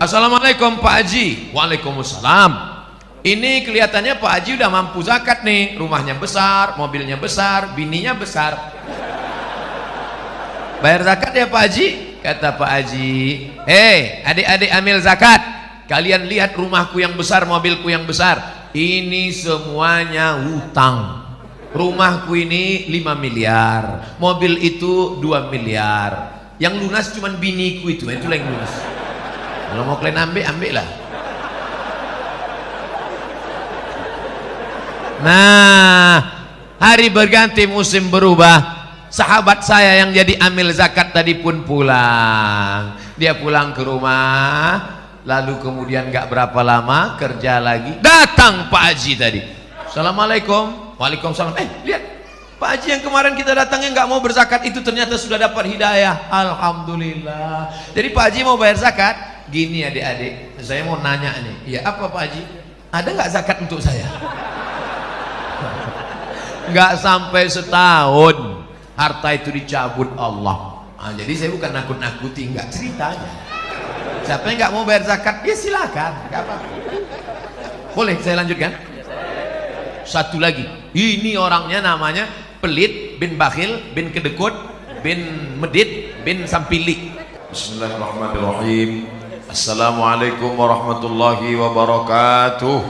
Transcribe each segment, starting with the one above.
Assalamualaikum Pak Haji. Waalaikumsalam. Ini kelihatannya Pak Haji udah mampu zakat nih. Rumahnya besar, mobilnya besar, bininya besar. Bayar zakat ya Pak Haji? Kata Pak Haji, hei adik-adik amil zakat. Kalian lihat rumahku yang besar, mobilku yang besar. Ini semuanya hutang. Rumahku ini 5 miliar, mobil itu 2 miliar. Yang lunas cuman biniku itulah yang lunas. Kalau mau kalian ambil lah. Nah, hari berganti musim berubah. Sahabat saya yang jadi amil zakat tadi pun pulang. Dia pulang ke rumah, lalu kemudian gak berapa lama kerja lagi. Datang Pak Haji tadi. Assalamualaikum. Waalaikumsalam. Lihat Pak Haji yang kemarin kita datangnya nggak mau berzakat itu ternyata sudah dapat hidayah. Alhamdulillah. Jadi Pak Haji mau bayar zakat. Gini adik-adik, saya mau nanya nih. Ya apa Pak Haji? Ada nggak zakat untuk saya? Nggak sampai setahun harta itu dicabut Allah. Nah, jadi saya bukan nakut-nakuti, nggak ceritanya. Siapa yang nggak mau bayar zakat? Ya silakan, nggak apa-apa. Boleh saya lanjutkan? Satu lagi, ini orangnya namanya pelit bin bakhil bin kedekut bin medit bin sampili. Bismillahirrahmanirrahim. Assalamualaikum warahmatullahi wabarakatuh.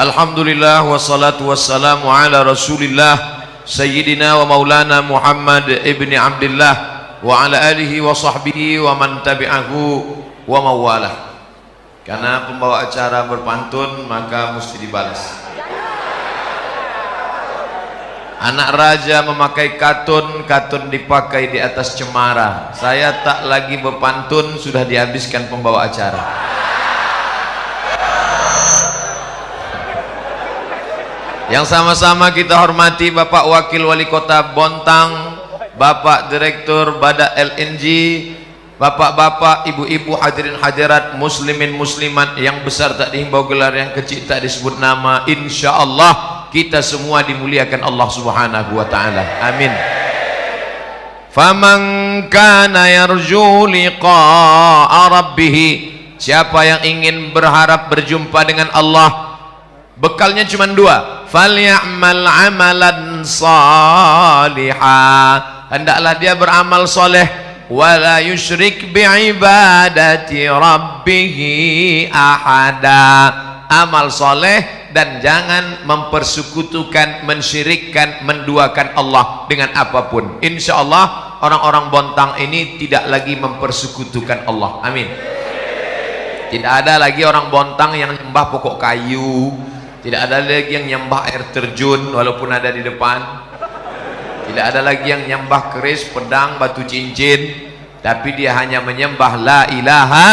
Alhamdulillah wassalatu wassalamu ala rasulillah sayyidina wa maulana Muhammad ibni Abdillah wa ala alihi wa sahbihi wa man tabi'ahu wa mawalah. Karena pembawa acara berpantun maka mesti dibalas. Anak raja memakai katun, katun dipakai di atas cemara. Saya tak lagi berpantun, sudah dihabiskan pembawa acara. Yang sama-sama kita hormati Bapak Wakil Wali Kota Bontang, Bapak Direktur Badak LNG, bapak-bapak, ibu-ibu, hadirin hadirat, muslimin muslimat, yang besar tak dihimbau gelar, yang kecil tak disebut nama. Insya Allah kita semua dimuliakan Allah subhanahu wa ta'ala. Amin. Faman kana yarju liqa'a rabbih, siapa yang ingin berharap berjumpa dengan Allah, bekalnya cuma dua. Falyamal amalan salihah, hendaklah dia beramal soleh. Wala yusyrik bi'ibadati rabbihi ahada, amal soleh dan jangan mempersekutukan, mensyirikkan, menduakan Allah dengan apapun. Insya Allah orang-orang Bontang ini tidak lagi mempersekutukan Allah. Amin. Tidak ada lagi orang Bontang yang nyembah pokok kayu, tidak ada lagi yang nyembah air terjun walaupun ada di depan. Tidak ada lagi yang nyembah keris, pedang, batu cincin, tapi dia hanya menyembah la ilaha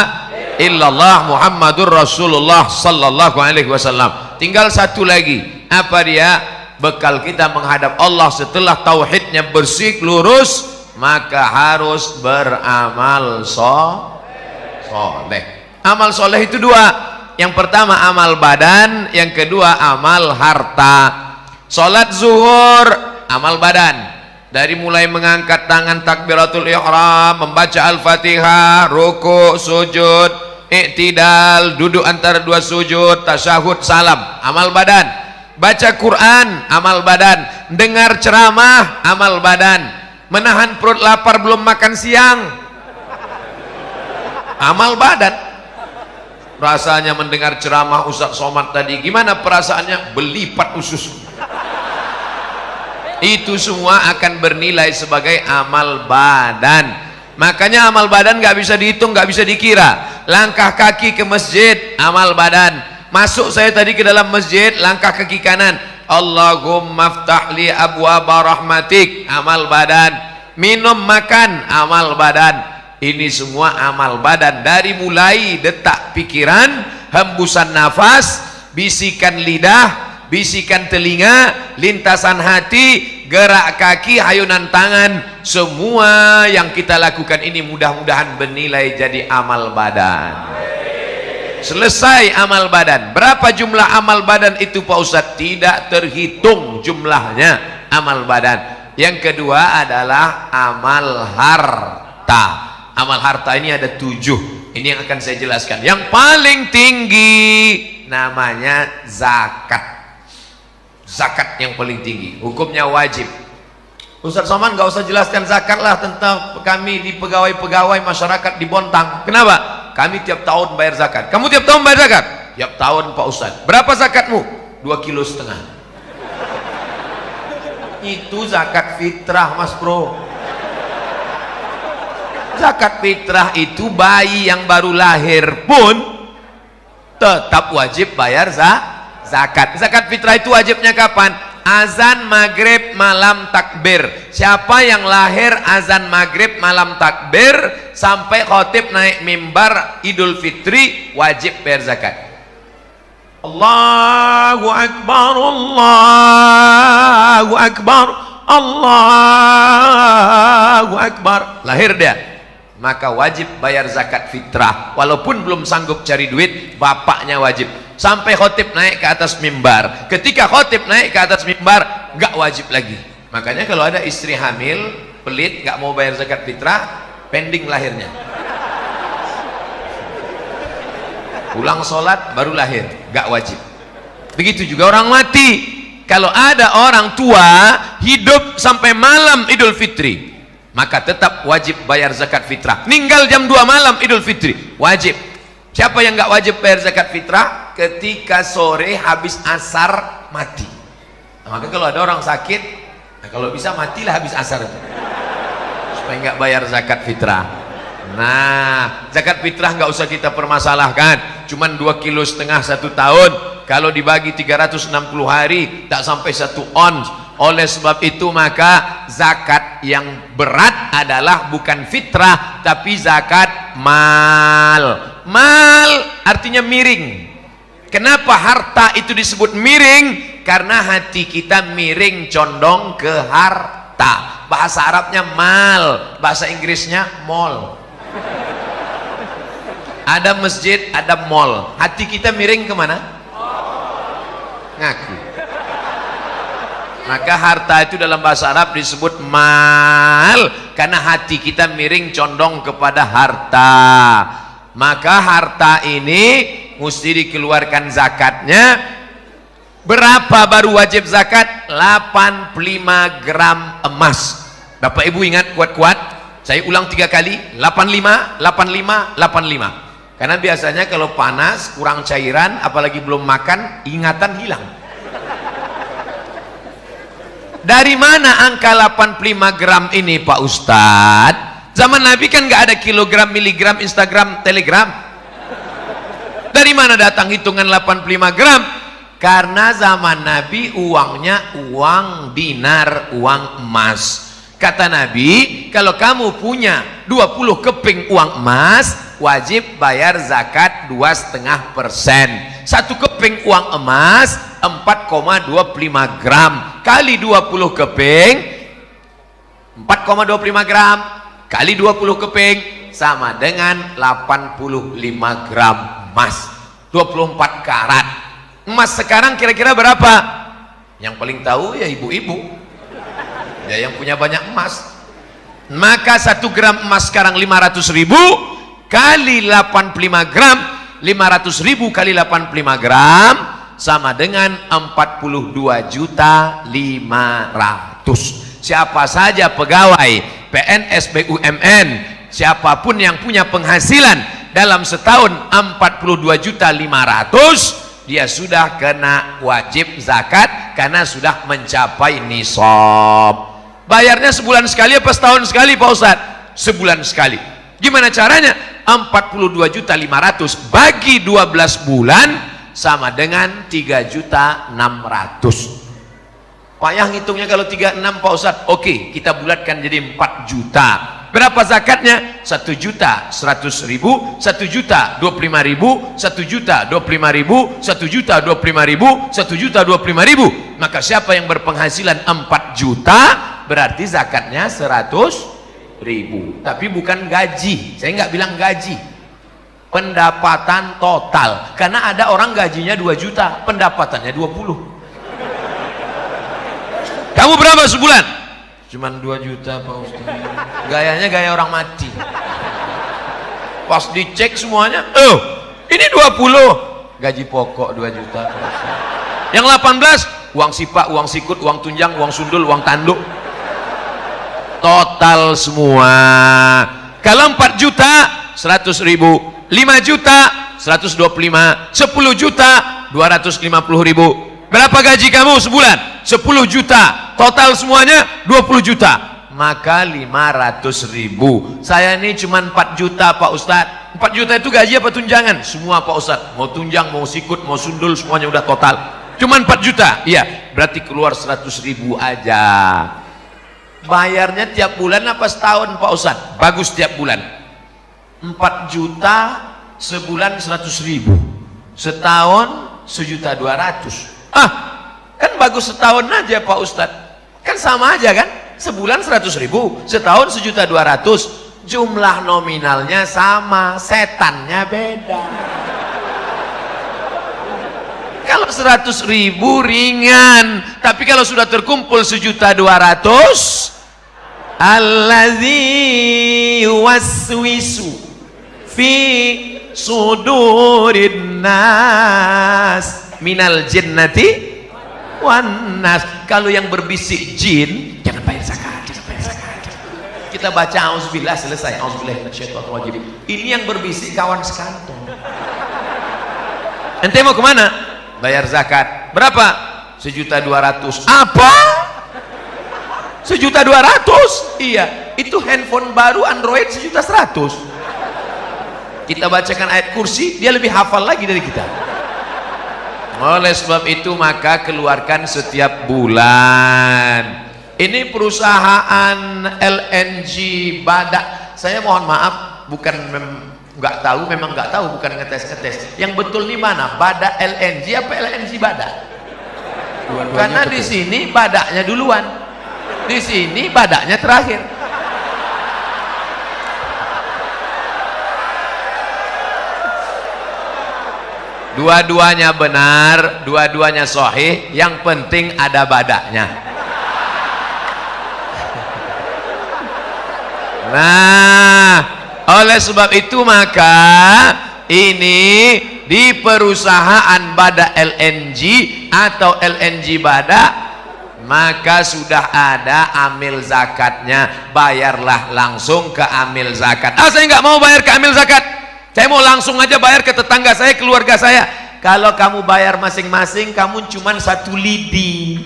illallah Muhammadur Rasulullah sallallahu alaihi wasallam. Tinggal satu lagi, apa dia? Bekal kita menghadap Allah setelah tauhidnya bersih lurus, maka harus beramal soleh. Amal soleh itu dua. Yang pertama amal badan, yang kedua amal harta. Salat zuhur amal badan, dari mulai mengangkat tangan takbiratul ihram, membaca al-fatihah, ruku, sujud, i'tidal, duduk antara dua sujud, tasyahud, salam, amal badan. Baca Quran amal badan, dengar ceramah amal badan, menahan perut lapar belum makan siang amal badan. Rasanya mendengar ceramah Ustaz Somad tadi, gimana perasaannya? Belipat usus. Itu semua akan bernilai sebagai amal badan. Makanya amal badan nggak bisa dihitung, nggak bisa dikira. Langkah kaki ke masjid amal badan. Masuk saya tadi ke dalam masjid, langkah kaki kanan, Allahumma ftahli abwaba rahmatik, amal badan. Minum makan amal badan. Ini semua amal badan, dari mulai detak pikiran, hembusan nafas, bisikan lidah, bisikan telinga, lintasan hati, gerak kaki, ayunan tangan, semua yang kita lakukan ini mudah-mudahan bernilai jadi amal badan. Selesai amal badan. Berapa jumlah amal badan itu Pak Ustadz? Tidak terhitung jumlahnya amal badan. Yang kedua adalah amal harta. Amal harta ini ada 7. Ini yang akan saya jelaskan. Yang paling tinggi namanya zakat. Zakat yang paling tinggi, hukumnya wajib. Ustaz Somad nggak usah jelaskan zakat lah, tentang kami di pegawai-pegawai masyarakat di Bontang. Kenapa? Kami tiap tahun bayar zakat. Kamu tiap tahun bayar zakat? Tiap tahun Pak Ustaz. Berapa zakatmu? 2,5 kilo. Itu zakat fitrah Mas Bro. Zakat fitrah itu bayi yang baru lahir pun tetap wajib bayar zakat. Zakat fitrah itu wajibnya kapan? Azan maghrib malam takbir. Siapa yang lahir azan maghrib malam takbir sampai khotib naik mimbar Idul Fitri wajib bayar zakat. Allahu Akbar, Allahu Akbar, Allahu Akbar. Lahir dia, maka wajib bayar zakat fitrah. Walaupun belum sanggup cari duit, bapaknya wajib. Sampai khotib naik ke atas mimbar. Ketika khotib naik ke atas mimbar, nggak wajib lagi. Makanya kalau ada istri hamil, pelit, nggak mau bayar zakat fitrah, pending lahirnya. Pulang sholat baru lahir, nggak wajib. Begitu juga orang mati. Kalau ada orang tua hidup sampai malam Idul Fitri, maka tetap wajib bayar zakat fitrah. Ninggal jam 2 malam Idul Fitri, wajib. Siapa yang nggak wajib bayar zakat fitrah? Ketika sore habis asar mati. Nah, maka kalau ada orang sakit, nah kalau bisa matilah habis asar itu, supaya nggak bayar zakat fitrah. Nah, zakat fitrah nggak usah kita permasalahkan. Cuman 2,5 kilo 1 tahun. Kalau dibagi 360 hari, tak sampai 1 ons. Oleh sebab itu maka zakat yang berat adalah bukan fitrah, tapi zakat mal. Mal artinya miring. Kenapa harta itu disebut miring? Karena hati kita miring condong ke harta. Bahasa Arabnya mal, bahasa Inggrisnya mall. Ada masjid, ada mall. Hati kita miring kemana? Ngaku. Maka harta itu dalam bahasa Arab disebut mal, karena hati kita miring condong kepada harta. Maka harta ini mesti dikeluarkan zakatnya. Berapa baru wajib zakat? 85 gram emas. Bapak Ibu ingat kuat-kuat, saya ulang 3 kali, 85, 85, 85. Karena biasanya kalau panas, kurang cairan, apalagi belum makan, ingatan hilang. Dari mana angka 85 gram ini Pak Ustadz? Zaman Nabi kan nggak ada kilogram, miligram, Instagram, telegram. Dari mana datang hitungan 85 gram? Karena zaman Nabi uangnya uang dinar, uang emas. Kata Nabi, kalau kamu punya 20 keping uang emas, wajib bayar zakat 2,5%. 1 keping uang emas 4,25 gram kali 20 keping, 4,25 gram kali 20 keping sama dengan 85 gram emas, 24 karat. Emas sekarang kira-kira berapa? Yang paling tahu ya ibu-ibu ya, yang punya banyak emas. Maka 1 gram emas sekarang 500.000 kali 85 gram, 500.000 kali 85 gram sama dengan 42.500.000. Siapa saja pegawai PNS, BUMN, siapapun yang punya penghasilan dalam setahun 42.500.000, dia sudah kena wajib zakat karena sudah mencapai nisab. Bayarnya sebulan sekali apa setahun sekali Pak Ustadz? Sebulan sekali. Gimana caranya? 42.500.000 bagi 12 bulan sama dengan 3.600.000. Payah ngitungnya kalau 36 Pak Ustadz. Oke, kita bulatkan jadi 4 juta. Berapa zakatnya? 1.100.000, 1.025.000, 1.025.000, 1.025.000, 1.025.000. Maka siapa yang berpenghasilan 4 juta berarti zakatnya 100.000. Tapi bukan gaji. Saya nggak bilang gaji, pendapatan total. Karena ada orang gajinya 2 juta, pendapatannya 20. Kamu berapa sebulan? Cuman 2 juta Pak Ustaz. Gayanya gaya orang mati. Pas dicek semuanya, ini 20. Gaji pokok 2 juta Pak Ustaz. Yang 18 uang sipak, uang sikut, uang tunjang, uang sundul, uang tanduk, total semua. Kalau 4 juta 100 ribu, 5 juta 125, 10 juta 250 ribu. Berapa gaji kamu sebulan? 10 juta, total semuanya 20 juta, maka 500 ribu. Saya ini cuma 4 juta Pak Ustadz. 4 juta itu gaji apa tunjangan? Semua Pak Ustadz, mau tunjang, mau sikut, mau sundul, semuanya udah total. Cuman 4 juta, iya, berarti keluar 100 ribu aja. Bayarnya tiap bulan apa setahun Pak Ustadz? Bagus tiap bulan. 4 juta sebulan 100 ribu, setahun 1.200.000. Kan bagus setahun aja Pak Ustadz. Kan sama aja kan? Sebulan 100 ribu, setahun 1.200.000. Jumlah nominalnya sama, setannya beda. Kalau 100 ribu ringan, tapi kalau sudah terkumpul 1.200.000, allazi yuwaswisu fi sudurin nas minal jinnati wan nas. Kalau yang berbisik jin, jangan bayar zakat, jangan bayar zakat. Kita baca auzubillah, selesai. Auzubillah minasyaitonir. Ini yang berbisik kawan sekantong. Ente mau kemana? Bayar zakat. Berapa? 1.200.000. Apa? 1.200.000? Iya, itu handphone baru Android 1.100.000. Kita bacakan ayat kursi, dia lebih hafal lagi dari kita. Oleh sebab itu maka keluarkan setiap bulan. Ini perusahaan LNG Badak. Saya mohon maaf, bukan nggak tahu, memang nggak tahu, bukan ngetes. Yang betul nih mana? Badak LNG apa LNG Badak? Karena di sini badaknya duluan, di sini badaknya terakhir. Dua-duanya benar, dua-duanya sahih, yang penting ada badaknya. Nah, oleh sebab itu maka ini di perusahaan Badak LNG atau LNG Badak, maka sudah ada amil zakatnya. Bayarlah langsung ke amil zakat. Saya nggak mau bayar ke amil zakat, saya mau langsung aja bayar ke tetangga saya, keluarga saya. Kalau kamu bayar masing-masing, kamu cuma 1 lidi.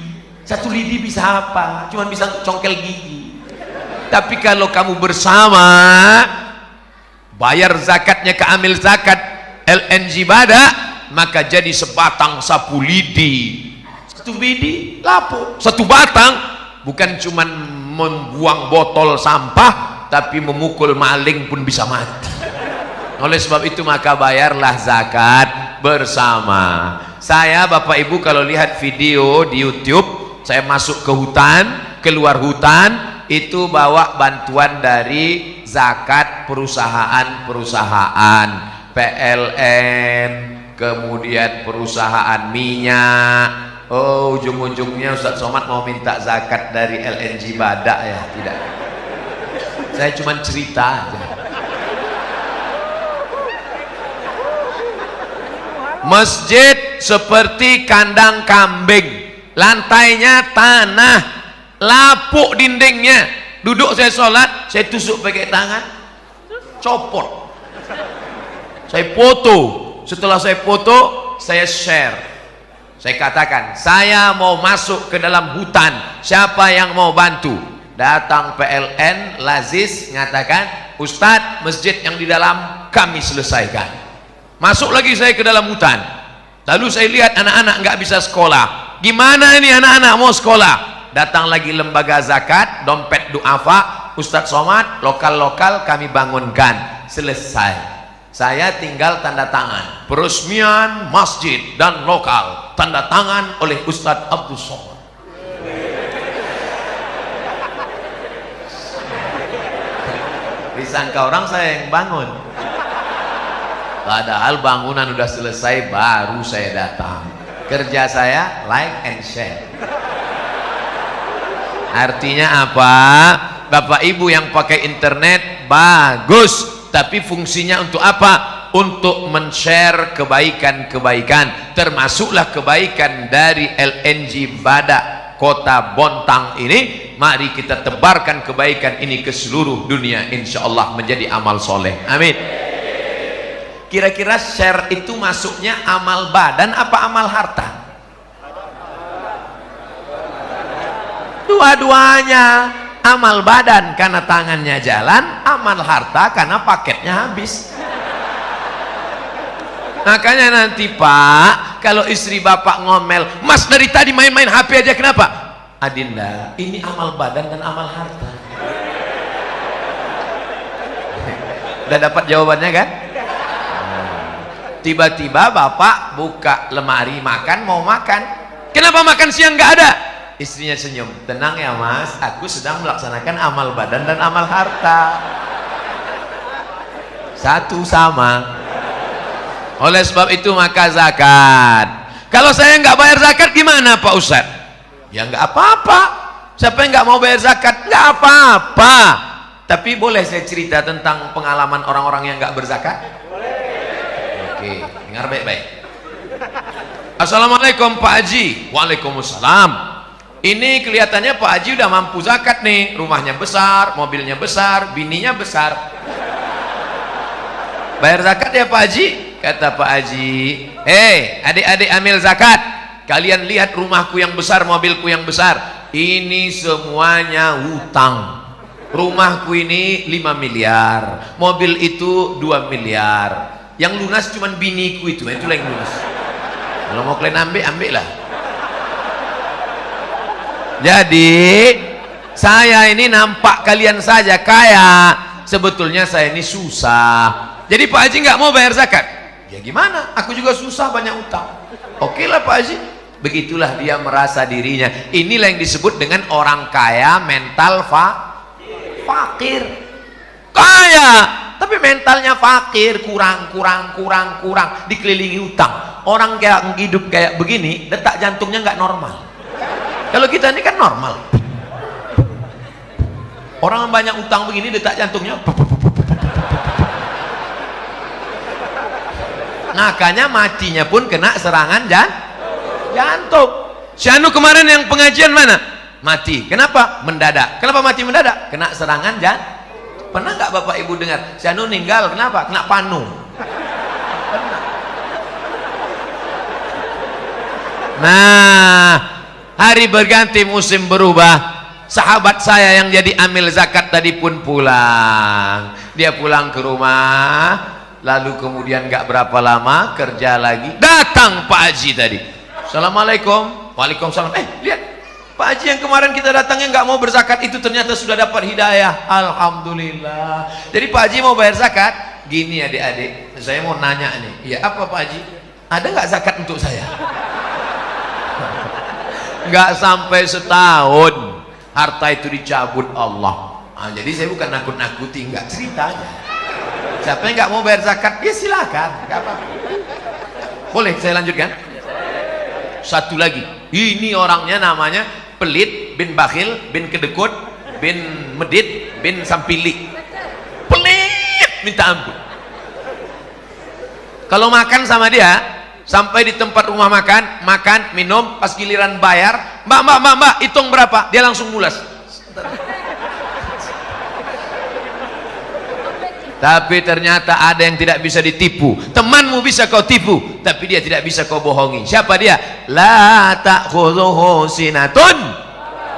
1 lidi bisa apa? Cuma bisa congkel gigi. Tapi kalau kamu bersama bayar zakatnya ke amil zakat LNG Badak, maka jadi sebatang sapu lidi. 1 lidi lapo, 1 batang. Bukan cuma membuang botol sampah, tapi memukul maling pun bisa mati. Oleh sebab itu maka bayarlah zakat bersama. Saya Bapak Ibu kalau lihat video di YouTube, saya masuk ke hutan, keluar hutan, itu bawa bantuan dari zakat perusahaan-perusahaan PLN, kemudian perusahaan minyak. Ujung-ujungnya Ustadz Somad mau minta zakat dari LNG Badak ya? Tidak, saya cuma cerita aja. Masjid seperti kandang kambing, lantainya tanah, lapuk dindingnya. Duduk saya sholat, saya tusuk pakai tangan, copot, saya foto. Setelah saya foto, saya share. Saya katakan, saya mau masuk ke dalam hutan, siapa yang mau bantu? Datang PLN Lazis ngatakan, Ustadz, masjid yang di dalam kami selesaikan. Masuk lagi saya ke dalam hutan, lalu saya lihat anak-anak nggak bisa sekolah. Gimana ini anak-anak mau sekolah? Datang lagi lembaga zakat, dompet duafa, Ustadz Somad, lokal-lokal kami bangunkan. Selesai. Saya tinggal tanda tangan peresmian masjid dan lokal, tanda tangan oleh Ustadz Abdul Somad. Disangka orang saya yang bangun, padahal bangunan udah selesai baru saya datang. Kerja saya like and share. Artinya apa? Bapak Ibu yang pakai internet bagus, tapi fungsinya untuk apa? Untuk men-share kebaikan-kebaikan, termasuklah kebaikan dari LNG Badak Kota Bontang ini. Mari kita tebarkan kebaikan ini ke seluruh dunia, insya Allah menjadi amal soleh. Amin. Kira-kira share itu masuknya amal badan apa amal harta? Dua-duanya. Amal badan karena tangannya jalan, amal harta karena paketnya habis. Makanya nanti Pak, kalau istri Bapak ngomel, Mas dari tadi main-main HP aja, kenapa? Adinda, ini amal badan dan amal harta. Udah dapat jawabannya kan? Tiba-tiba Bapak buka lemari makan, mau makan. Kenapa makan siang nggak ada? Istrinya senyum, tenang ya Mas, aku sedang melaksanakan amal badan dan amal harta. Satu sama. Oleh sebab itu maka zakat. Kalau saya nggak bayar zakat gimana Pak Ustadz? Ya nggak apa-apa. Siapa yang nggak mau bayar zakat? Nggak apa-apa. Tapi boleh saya cerita tentang pengalaman orang-orang yang nggak berzakat? Oke, dengar baik-baik. Assalamualaikum Pak Haji. Waalaikumsalam. Ini kelihatannya Pak Haji udah mampu zakat nih, rumahnya besar, mobilnya besar, bininya besar. Bayar zakat ya Pak Haji? Kata Pak Haji, hei adik-adik amil zakat, kalian lihat rumahku yang besar, mobilku yang besar, ini semuanya hutang. Rumahku ini 5 miliar, mobil itu 2 miliar, yang lunas cuman biniku itulah yang lunas. Kalau mau kalian ambil lah. Jadi saya ini nampak kalian saja kaya, sebetulnya saya ini susah. Jadi Pak Haji nggak mau bayar zakat. Ya gimana? Aku juga susah, banyak utang. Oke lah Pak Haji. Begitulah dia merasa dirinya. Inilah yang disebut dengan orang kaya mental fakir. Kaya tapi mentalnya fakir, kurang, dikelilingi utang. Orang kayak hidup kayak begini, detak jantungnya nggak normal. Kalau kita ini kan normal. Orang banyak utang begini, detak jantungnya. Makanya matinya pun kena serangan jantung. Si Anu kemarin yang pengajian mana? Mati. Kenapa? Mendadak. Kenapa mati mendadak? Kena serangan jantung. Pernah nggak Bapak Ibu dengar? Si Anu meninggal, kenapa? Kena panu. Nah, hari berganti musim berubah. Sahabat saya yang jadi amil zakat tadi pun pulang. Dia pulang ke rumah, lalu kemudian nggak berapa lama kerja lagi, datang Pak Haji tadi. Assalamualaikum. Waalaikumsalam. Lihat Pak Haji yang kemarin kita datangnya nggak mau berzakat itu ternyata sudah dapat hidayah. Alhamdulillah. Jadi Pak Haji mau bayar zakat. Gini adik-adik, saya mau nanya nih. Ya apa Pak Haji? Ada nggak zakat untuk saya? Nggak sampai setahun harta itu dicabut Allah. Jadi saya bukan nakut-nakuti, nggak, ceritanya. Siapa yang nggak mau bayar zakat, ya silakan, nggak apa-apa. Boleh saya lanjutkan? Satu lagi, ini orangnya namanya pelit bin bakhil bin kedekut bin medit bin sampili. Pelit minta ampun. Kalau makan sama dia, sampai di tempat rumah makan, minum, pas giliran bayar, mbak, hitung berapa? Dia langsung mulas. Tapi ternyata ada yang tidak bisa ditipu. Temanmu bisa kau tipu, tapi dia tidak bisa kau bohongi. Siapa dia? La ta'khudhuhu sinatun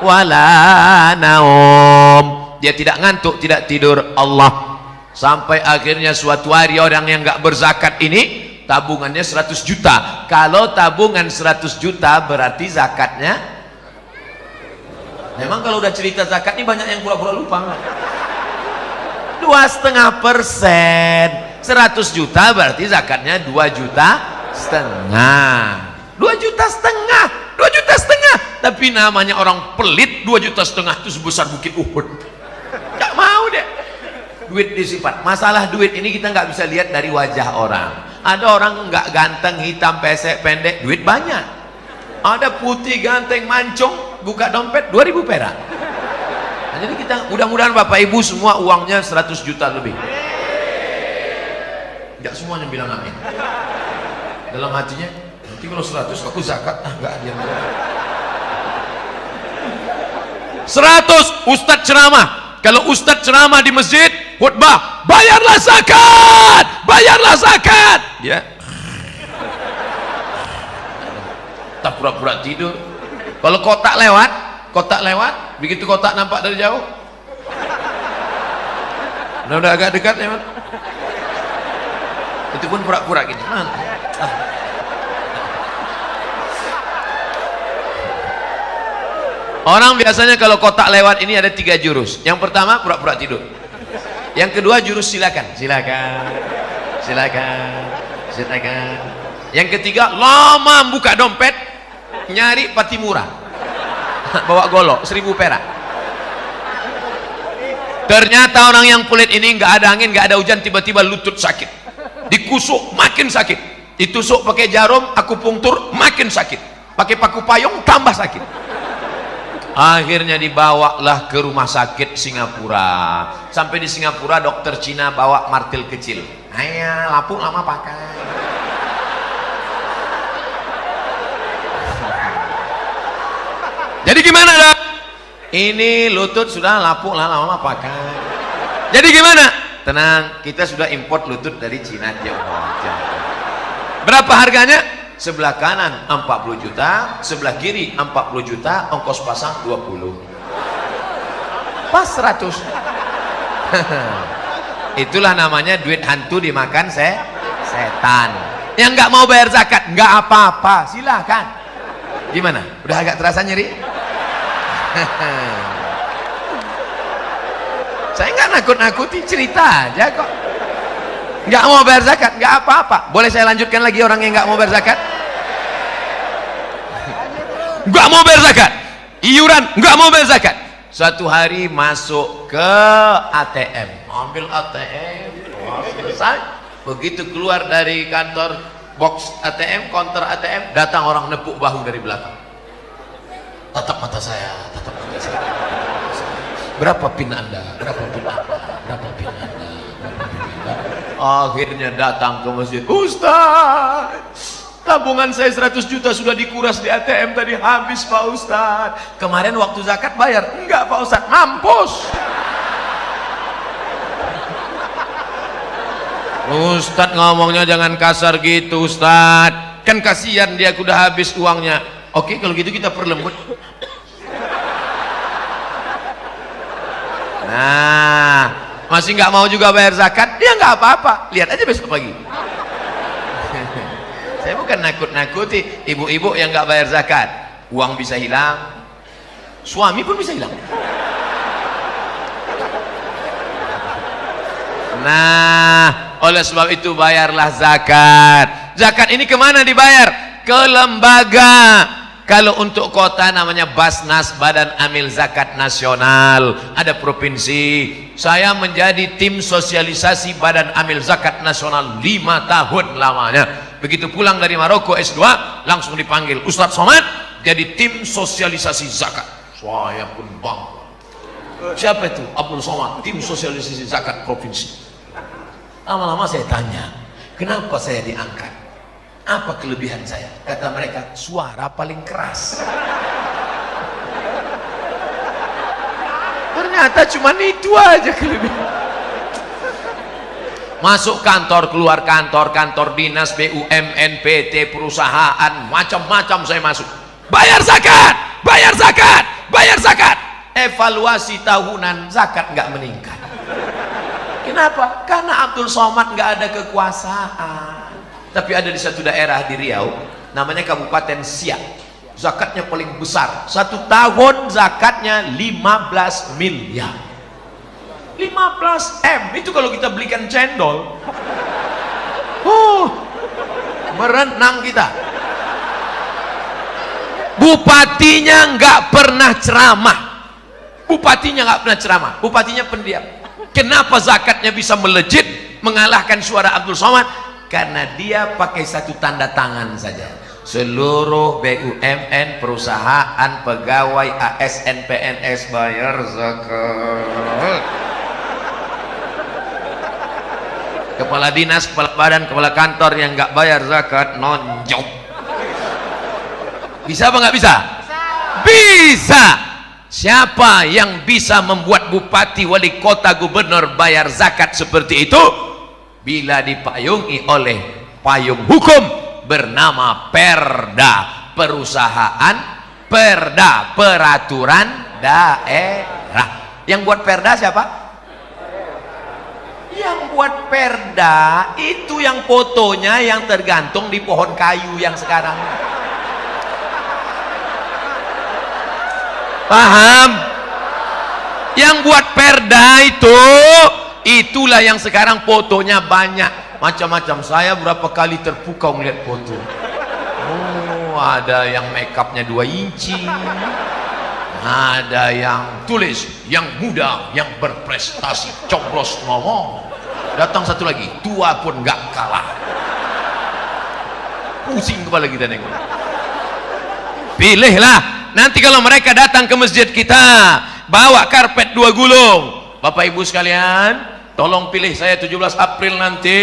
wala naum. Dia tidak ngantuk, tidak tidur. Allah. Sampai akhirnya suatu hari orang yang nggak berzakat ini tabungannya 100 juta. Kalau tabungan 100 juta berarti zakatnya, memang kalau udah cerita zakat ini banyak yang pura-pura lupa. 2,5%. 100 juta berarti zakatnya 2,5 juta. 2,5 juta. Tapi namanya orang pelit. 2,5 juta itu sebesar bukit Uhud. Gak mau deh. Duit disifat. Masalah duit ini kita nggak bisa lihat dari wajah orang. Ada orang nggak ganteng, hitam, pesek, pendek, duit banyak. Ada putih, ganteng, mancung, buka dompet 2.000 perak. Nah, jadi kita mudah-mudahan Bapak Ibu semua uangnya 100 juta lebih. Enggak semuanya bilang amin. Dalam hatinya, nanti kalau 100 aku zakat, enggak dia. 100 Ustadz ceramah. Kalau Ustadz ceramah di masjid, khutbah, bayarlah zakat, bayarlah zakat. Ya. Tak pura-pura tidur. Kalau kotak lewat, begitu kotak nampak dari jauh, udah agak dekat lewat, itu pun pura-pura gini. Orang biasanya kalau kotak lewat ini ada 3 jurus. Yang pertama pura-pura tidur. Yang kedua jurus silakan. Yang ketiga lama buka dompet, nyari Patimura, bawa golok 1.000 perak. Ternyata orang yang kulit ini nggak ada angin, nggak ada hujan, tiba-tiba lutut sakit, dikusuk makin sakit, ditusuk pakai jarum akupunktur makin sakit, pakai paku payung tambah sakit. Akhirnya dibawalah ke rumah sakit Singapura. Sampai di Singapura dokter Cina bawa martil kecil. Ayah, lapuk lama pakai. Jadi gimana dok? Ini lutut sudah lapuk lama pakai. Jadi gimana? Tenang, kita sudah import lutut dari Cina. Berapa harganya? Sebelah kanan 40 juta, sebelah kiri 40 juta, ongkos pasang 20. Pas 100. Itulah namanya duit hantu dimakan setan. Yang nggak mau bayar zakat nggak apa-apa, silahkan. Gimana? Udah agak terasa nyeri? Saya nggak nakut-nakuti, cerita aja kok. Nggak mau bayar zakat nggak apa-apa. Boleh saya lanjutkan lagi orang yang nggak mau bayar zakat? Nggak mau bayar zakat, iuran nggak mau bayar zakat. Suatu hari masuk ke ATM, ambil ATM, selesai. Begitu keluar dari kantor box ATM, counter ATM, datang orang nepuk bahu dari belakang. Tatap mata saya, tatap mata saya. Berapa pin Anda? Berapa pin Anda? Berapa pin Anda? Berapa pin Anda? Akhirnya datang ke masjid. Ustaz, tabungan saya 100 juta sudah dikuras di ATM tadi, habis Pak Ustaz. Kemarin waktu zakat bayar? Enggak Pak Ustaz, mampus. Ustaz ngomongnya jangan kasar gitu Ustaz, kan kasihan dia udah habis uangnya. Oke kalau gitu kita perlembut. Nah masih nggak mau juga bayar zakat, dia nggak apa-apa, lihat aja besok pagi. Saya bukan nakut-nakuti ibu-ibu yang nggak bayar zakat. Uang bisa hilang, suami pun bisa hilang. Nah oleh sebab itu bayarlah zakat. Zakat ini kemana dibayar? Ke lembaga. Kalau untuk kota namanya Basnas, Badan Amil Zakat Nasional. Ada provinsi. Saya menjadi tim sosialisasi Badan Amil Zakat Nasional 5 tahun lamanya. Begitu pulang dari Maroko S2 langsung dipanggil Ustadz Somad jadi tim sosialisasi zakat. Saya pun bangga. Siapa itu? Abdul Somad, tim sosialisasi zakat provinsi. Lama-lama saya tanya, kenapa saya diangkat? Apa kelebihan saya? Kata mereka, suara paling keras. Ternyata cuma itu aja kelebihan. Masuk kantor, keluar kantor, kantor dinas, BUMN, PT, perusahaan, macam-macam saya masuk. Bayar zakat, bayar zakat, bayar zakat. Evaluasi tahunan zakat nggak meningkat. Kenapa? Karena Abdul Somad nggak ada kekuasaan. Tapi ada di satu daerah di Riau, namanya Kabupaten Siak. Zakatnya paling besar. 1 tahun zakatnya 15 miliar. 15 M itu kalau kita belikan cendol. Merenang kita. Bupatinya nggak pernah ceramah. Bupatinya nggak pernah ceramah. Bupatinya pendiam. Kenapa zakatnya bisa melejit mengalahkan suara Abdul Somad? Karena dia pakai satu tanda tangan saja. Seluruh BUMN, perusahaan, pegawai, ASN, PNS bayar zakat. Kepala dinas, kepala badan, kepala kantor yang nggak bayar zakat nonjok. Bisa apa nggak bisa? Bisa. Siapa yang bisa membuat bupati, wali kota, gubernur bayar zakat seperti itu? Bila dipayungi oleh payung hukum bernama perda, perusahaan perda, peraturan daerah. Yang buat perda siapa? Yang buat perda itu yang fotonya yang tergantung di pohon kayu yang sekarang. Paham? Yang buat perda itu, itulah yang sekarang fotonya banyak macam-macam. Saya berapa kali terpukau melihat foto. Oh, ada yang make upnya 2 inci, ada yang tulis yang muda, yang berprestasi, coblos ngomong. Datang satu lagi, tua pun nggak kalah. Pusing kepala kita nengok. Pilihlah. Nanti kalau mereka datang ke masjid kita, bawa karpet 2 gulung. Bapak ibu sekalian, tolong pilih saya 17 April nanti.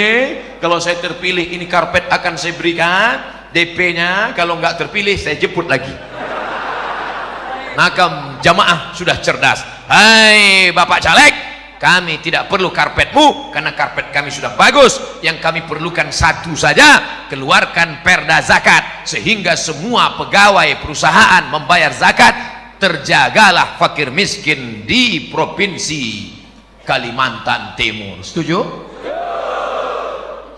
Kalau saya terpilih, ini karpet akan saya berikan DP-nya. Kalau nggak terpilih, saya jemput lagi. Maka jamaah sudah cerdas. Hai Bapak caleg, kami tidak perlu karpetmu karena karpet kami sudah bagus. Yang kami perlukan satu saja, keluarkan perda zakat sehingga semua pegawai perusahaan membayar zakat. Terjagalah fakir miskin di provinsi Kalimantan Timur. Setuju?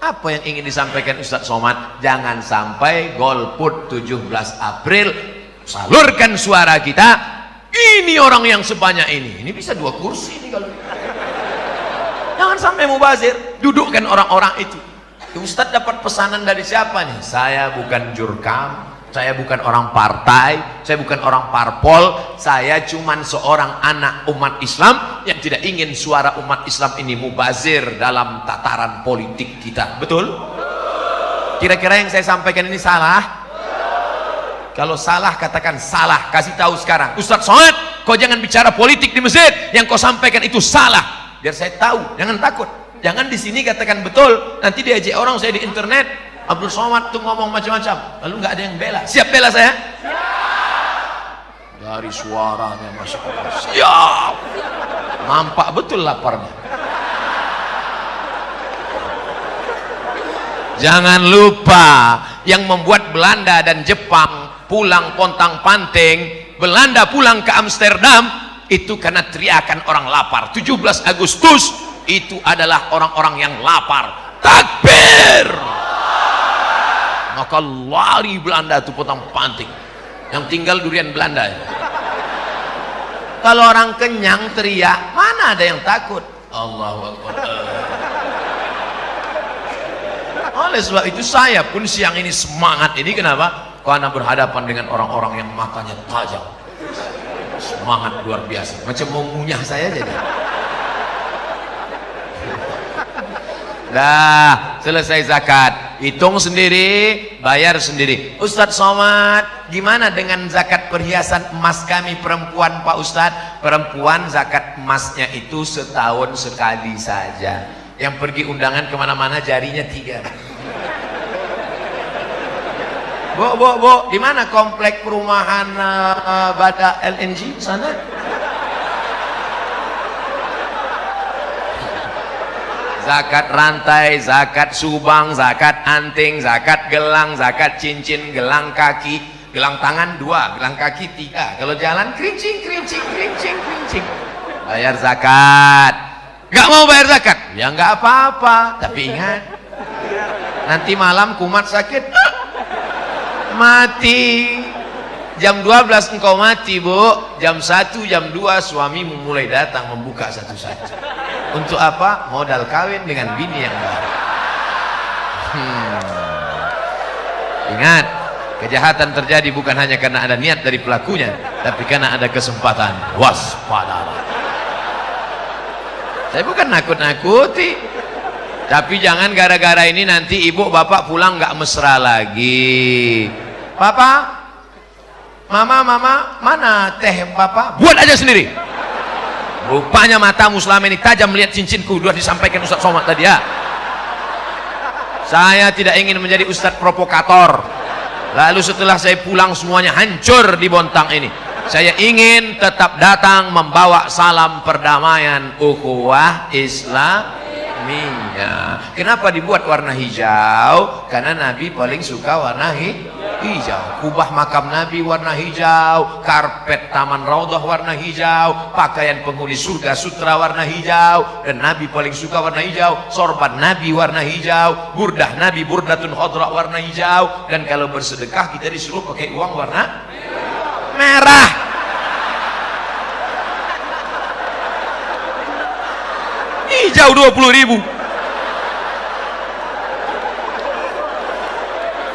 Apa yang ingin disampaikan Ustadz Somad? Jangan sampai golput 17 April. Salurkan suara kita. Ini orang yang sebanyak ini bisa 2 kursi ini kalau. Jangan sampai mubazir. Dudukkan orang-orang itu. Ustadz dapat pesanan dari siapa nih? Saya bukan jurkam, saya bukan orang partai, saya bukan orang parpol, saya cuman seorang anak umat Islam yang tidak ingin suara umat Islam ini mubazir dalam tataran politik kita. Betul? Kira-kira yang saya sampaikan ini salah? Kalau salah katakan salah, kasih tahu sekarang. Ustadz Somad, kau jangan bicara politik di masjid, yang kau sampaikan itu salah. Biar saya tahu, jangan takut. Jangan di sini katakan betul, nanti diajak orang saya di internet, Abdul Somad tuh ngomong macam-macam, lalu nggak ada yang bela. Siap bela saya? Siap. Dari suaranya masuk. Siap. Nampak betul laparnya. Jangan lupa, yang membuat Belanda dan Jepang pulang pontang-panting, Belanda pulang ke Amsterdam itu karena teriakan orang lapar. 17 Agustus itu adalah orang-orang yang lapar. Takbir! Maka lari Belanda itu pontang-panting. Yang tinggal durian Belanda. Kalau orang kenyang teriak, mana ada yang takut? Allahu Akbar. Oleh sebab itu saya pun siang ini semangat ini, kenapa? Karena berhadapan dengan orang-orang yang matanya tajam. Semangat luar biasa, macam mau ngunyah saya jadi. Dah selesai zakat, hitung sendiri, bayar sendiri. Ustadz Somad, gimana dengan zakat perhiasan emas kami perempuan Pak Ustadz? Perempuan zakat emasnya itu setahun sekali saja. Yang pergi undangan kemana-mana jarinya 3. Bu, di mana komplek perumahan Bada LNG sana? Zakat rantai, zakat subang, zakat anting, zakat gelang, zakat cincin, gelang kaki, gelang tangan 2, gelang kaki 3. Kalau jalan kerincing. Bayar zakat. Gak mau bayar zakat? Ya nggak apa-apa. Tapi ingat, nanti malam kumat sakit, mati. Jam 12 engkau mati, Bu. Jam 1, jam 2 suamimu mulai datang membuka satu-satu. Untuk apa? Modal kawin dengan bini yang baru. Ingat, kejahatan terjadi bukan hanya karena ada niat dari pelakunya, tapi karena ada kesempatan. Waspadalah. Saya bukan nakut-nakuti, tapi jangan gara-gara ini nanti ibu bapak pulang nggak mesra lagi. Papa, mama, mana teh papa? Buat aja sendiri. Rupanya matamu selama ini tajam melihat cincinku, sudah disampaikan Ustaz Somad tadi ya. Saya tidak ingin menjadi ustadz provokator. Lalu setelah saya pulang semuanya hancur di Bontang ini. Saya ingin tetap datang membawa salam perdamaian ukhuwah Islamiyah. Kenapa dibuat warna hijau? Karena Nabi paling suka warna hijau. Kubah makam Nabi warna hijau, karpet taman Raudhah warna hijau, pakaian penghuni surga sutra warna hijau, dan Nabi paling suka warna hijau. Sorban Nabi warna hijau, burdah Nabi burdatun khadra warna hijau, dan kalau bersedekah kita disuruh pakai uang warna merah. Hijau 20.000.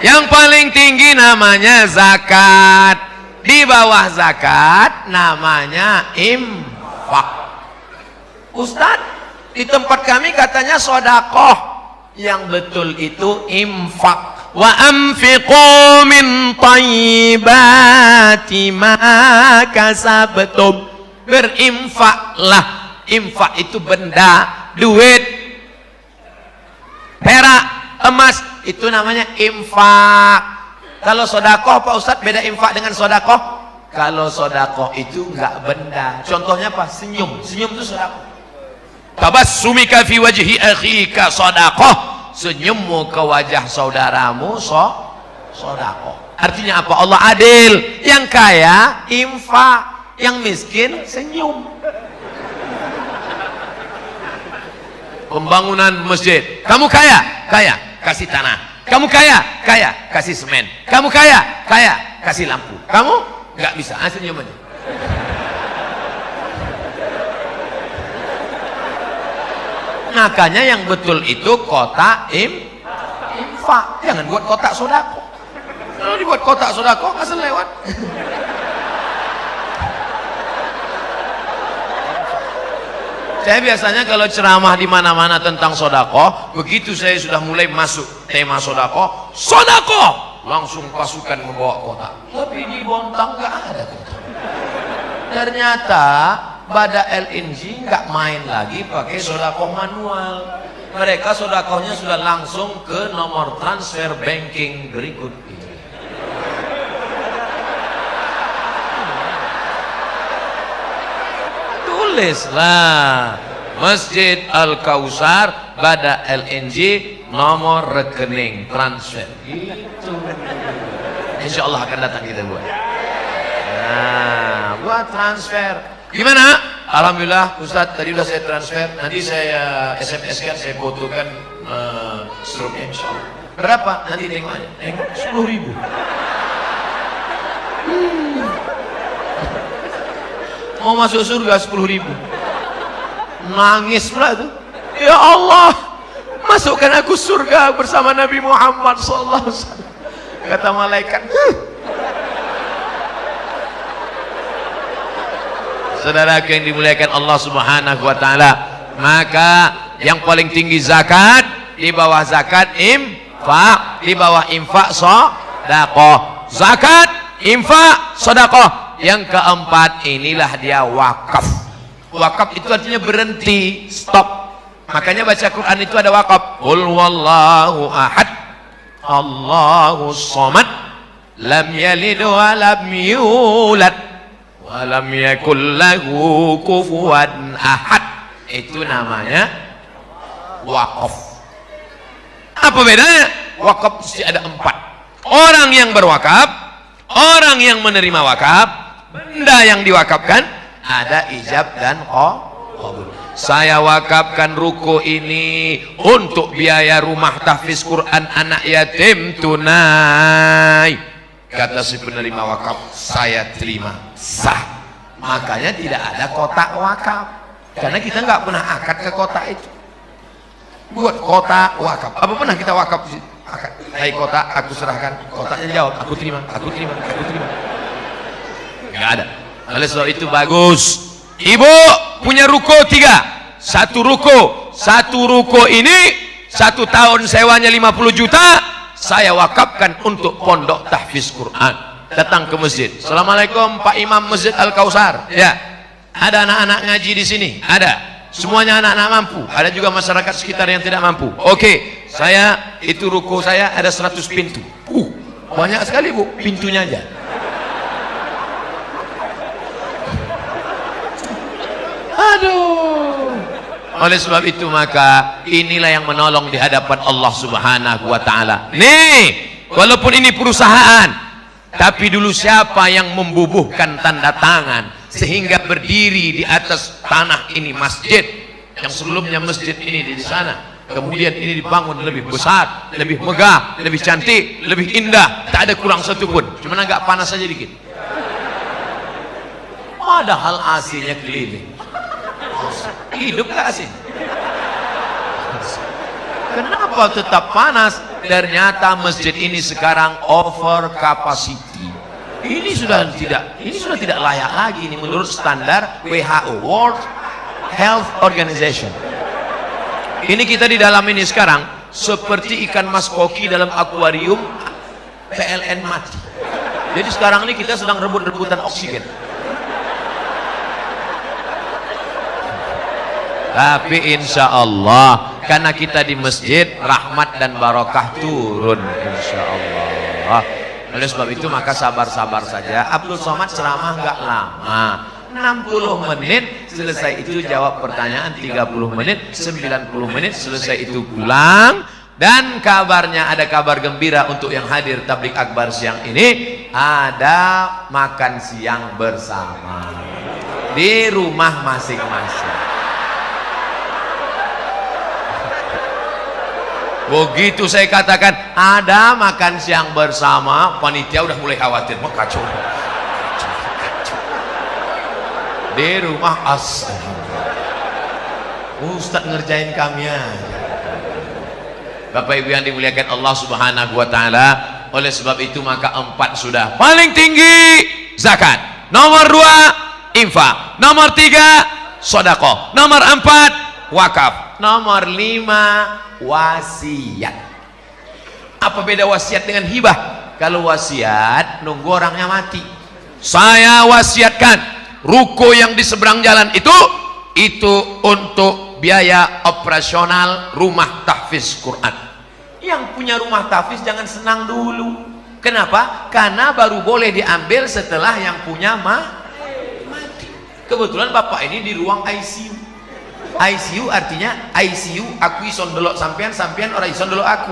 Yang paling tinggi namanya zakat. Di bawah zakat namanya infak. Ustadz, di tempat kami katanya sodakoh. Yang betul itu infak. Wa anfiqu min thayyibati ma kasabtum. Berinfaklah. Infak itu benda, duit, perak, emas, itu namanya infak. Kalau sodakoh Pak Ustadz, beda infak dengan sodakoh. Kalau sodakoh itu enggak benda. Contohnya apa? Senyum. Senyum itu sodakoh. Tabassumika fi wajhi akhika sodakoh. Senyummu ke wajah saudaramu sodakoh. Artinya apa? Allah adil. Yang kaya infak, yang miskin senyum. Pembangunan masjid, kamu kaya, kasih tanah. Kamu kaya, kasih semen. Kamu kaya, kasih lampu. Kamu nggak bisa, senyum aja. Makanya yang betul itu kotak infak. Jangan buat kotak sodako. Kalau dibuat kotak sodako, asal lewat. Saya biasanya kalau ceramah di mana-mana tentang sodakoh, begitu saya sudah mulai masuk tema sodakoh, langsung pasukan membawa kotak. Tapi di Bontang nggak ada kotak. Ternyata Bada LNG nggak main lagi pakai sodakoh manual. Mereka sodakohnya sudah langsung ke nomor transfer banking berikut ini. Tulislah Masjid Al-Kausar Bada LNG nomor rekening transfer itu. Insya Allah akan datang kita buat. Nah, buat transfer. Gimana? Alhamdulillah Ustadz tadi udah saya transfer. Nanti saya SMS kan, saya fotokan struknya insya Allah. Berapa? Nanti tengok aja. 10.000. Mau masuk surga 10.000. Nangis pula tuh. Ya Allah, masukkan aku surga bersama Nabi Muhammad sallallahu alaihi wasallam. Kata malaikat. Saudara yang dimuliakan Allah Subhanahu wa taala, maka yang paling tinggi zakat, di bawah zakat infak, di bawah infak sedekah. Zakat, infak, sedekah. Yang keempat, inilah dia wakaf. Wakaf itu artinya berhenti, stop. Makanya baca Quran itu ada wakaf. Qul wallahu ahad, Allahus samad, lam yalid wa lam yulad, wa lam yakul lahu kufuwan ahad. Itu namanya wakaf. Apa bedanya? Wakaf mesti ada 4. Orang yang berwakaf, orang yang menerima wakaf, benda yang diwakafkan, ada ijab dan qabul. Saya wakafkan ruko ini untuk biaya rumah tahfiz Quran anak yatim tunai. Kata si penerima wakaf, saya terima, sah. Makanya tidak ada kotak wakaf, karena kita nggak pernah akad ke kotak itu. Buat kotak wakaf, apa pernah kita wakaf di situ? Akad. Hai kotak, aku serahkan. Kotaknya jawab, aku terima, aku terima, aku terima. Nggak ada. Oleh sebab itu bagus. Ibu punya ruko 3. Satu ruko ini 1 tahun sewanya 50 juta, saya wakafkan untuk pondok tahfiz Quran. Datang ke masjid, assalamualaikum Pak Imam Masjid Al Kausar. Ya, ada anak-anak ngaji di sini, ada. Semuanya anak-anak mampu, ada juga masyarakat sekitar yang tidak mampu. Oke, saya itu ruko saya ada 100 pintu. Banyak sekali Bu, pintunya aja. Aduh. Oleh sebab itu maka inilah yang menolong di hadapan Allah Subhanahu wa taala. Nih, walaupun ini perusahaan, tapi dulu siapa yang membubuhkan tanda tangan sehingga berdiri di atas tanah ini masjid, yang sebelumnya masjid ini di sana, kemudian ini dibangun lebih besar, lebih megah, lebih cantik, lebih indah, tak ada kurang satu pun, cuma agak panas saja dikit. Padahal AC-nya keliling. Hidup gak AC? Kenapa tetap panas? Ternyata masjid ini sekarang over capacity. Ini sudah tidak layak lagi ini menurut standar WHO, World Health Organization. Ini kita di dalam ini sekarang seperti ikan mas koki dalam akuarium PLN mati. Jadi sekarang ini kita sedang rebut-rebutan oksigen. Tapi insya Allah karena kita di masjid, rahmat dan barokah turun insya Allah. Oleh sebab itu maka sabar-sabar saja. Abdul Somad ceramah nggak lama, 60 menit selesai itu jawab pertanyaan, 30 menit, 90 menit selesai itu pulang. Dan kabarnya, ada kabar gembira untuk yang hadir tablik akbar siang ini, ada makan siang bersama di rumah masing-masing. Begitu saya katakan ada makan siang bersama, panitia udah mulai khawatir, mau kacau di rumah. Ustaz ngerjain kami aja. Bapak Ibu yang dimuliakan Allah Subhanahu wa taala, oleh sebab itu maka 4 sudah paling tinggi zakat, nomor 2 infak, nomor 3 sedekah, nomor 4 wakaf, nomor 5 wasiat. Apa beda wasiat dengan hibah? Kalau wasiat nunggu orangnya mati. Saya wasiatkan ruko yang di seberang jalan itu untuk biaya operasional rumah tahfiz Quran. Yang punya rumah tahfiz jangan senang dulu. Kenapa? Karena baru boleh diambil setelah yang punya mati. Kebetulan bapak ini di ruang ICU. ICU artinya ICU, aku ison delok sampean, sampean orang ison delok aku.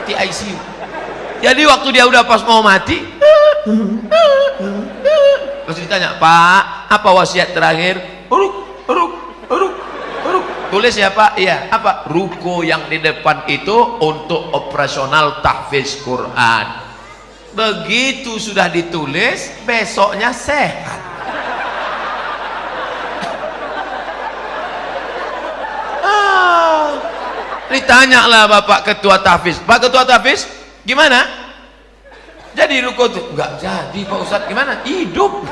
Di ICU. Jadi waktu dia udah pas mau mati, terus ditanya, Pak, apa wasiat terakhir? Uruk. Tulis ya Pak? Iya. Apa? Ruko yang di depan itu untuk operasional tahfiz Quran. Begitu sudah ditulis, besoknya sehat. Ditanyalah Bapak Ketua Tahfiz, Pak Ketua Tahfiz gimana? Jadi ruko itu? Enggak jadi Pak Ustadz. Gimana? Hidup.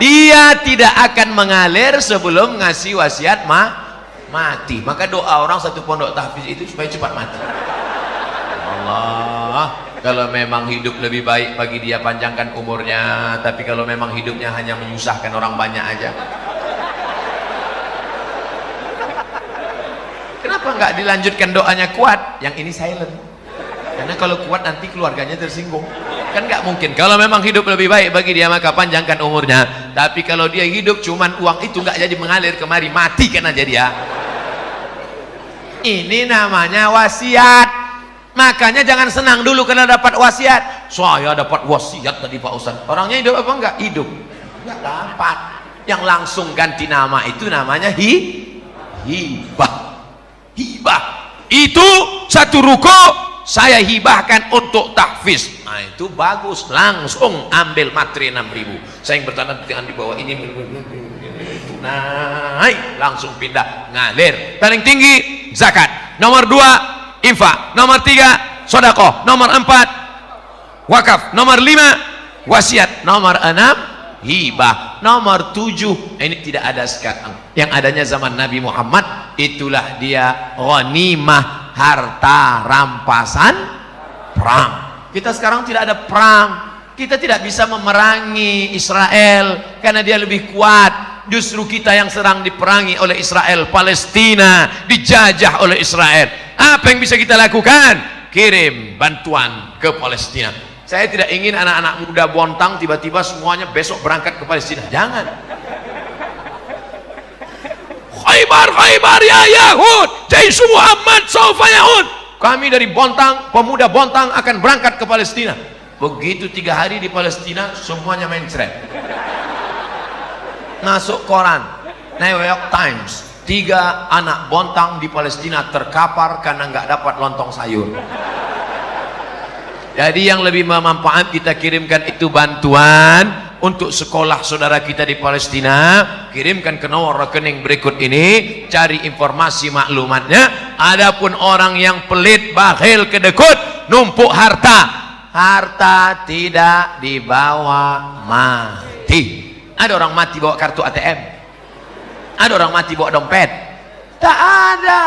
Dia tidak akan mengalir sebelum ngasih wasiat mati. Maka doa orang satu pondok tahfiz itu supaya cepat mati. Allah, kalau memang hidup lebih baik bagi dia panjangkan umurnya, tapi kalau memang hidupnya hanya menyusahkan orang banyak aja, kenapa nggak dilanjutkan doanya kuat? Yang ini silent, karena kalau kuat nanti keluarganya tersinggung. Kan nggak mungkin. Kalau memang hidup lebih baik bagi dia maka panjangkan umurnya, tapi kalau dia hidup cuman uang itu nggak jadi mengalir kemari, mati kan aja dia. Ini namanya wasiat. Makanya jangan senang dulu karena dapat wasiat. Saya dapat wasiat tadi Pak Ustaz. Orangnya hidup apa enggak? Hidup. Enggak dapat. Yang langsung ganti nama itu namanya hibah. Hibah. Itu satu ruko saya hibahkan untuk tahfiz. Nah itu bagus. Langsung ambil materi 6.000. Saya yang bertanda tangan di bawah ini. Naik. Langsung pindah. Ngalir. Paling tinggi zakat. Nomor 2 infak, nomor 3 sedekah, nomor 4 wakaf, nomor 5 wasiat, nomor 6 hibah. Nomor 7, ini tidak ada sekarang, yang adanya zaman Nabi Muhammad, itulah dia ghanimah, harta rampasan perang. Kita sekarang tidak ada perang, kita tidak bisa memerangi Israel karena dia lebih kuat. Justru kita yang sedang diperangi oleh Israel. Palestina dijajah oleh Israel. Apa yang bisa kita lakukan? Kirim bantuan ke Palestina. Saya tidak ingin anak-anak muda Bontang tiba-tiba semuanya besok berangkat ke Palestina. Jangan. Khaybar, Khaybar ya Yahud, Jaish Muhammad sawfa yahud. Kami dari Bontang, pemuda Bontang akan berangkat ke Palestina. Begitu 3 hari di Palestina, semuanya mencret. Masuk koran, New York Times, 3 anak Bontang di Palestina terkapar karena nggak dapat lontong sayur. Jadi yang lebih bermanfaat kita kirimkan itu bantuan untuk sekolah saudara kita di Palestina. Kirimkan ke nomor rekening berikut ini, cari informasi maklumatnya. Adapun orang yang pelit, bakhil, kedekut, numpuk harta, harta tidak dibawa mati. Ada orang mati bawa kartu ATM? Ada orang mati bawa dompet? Tak ada.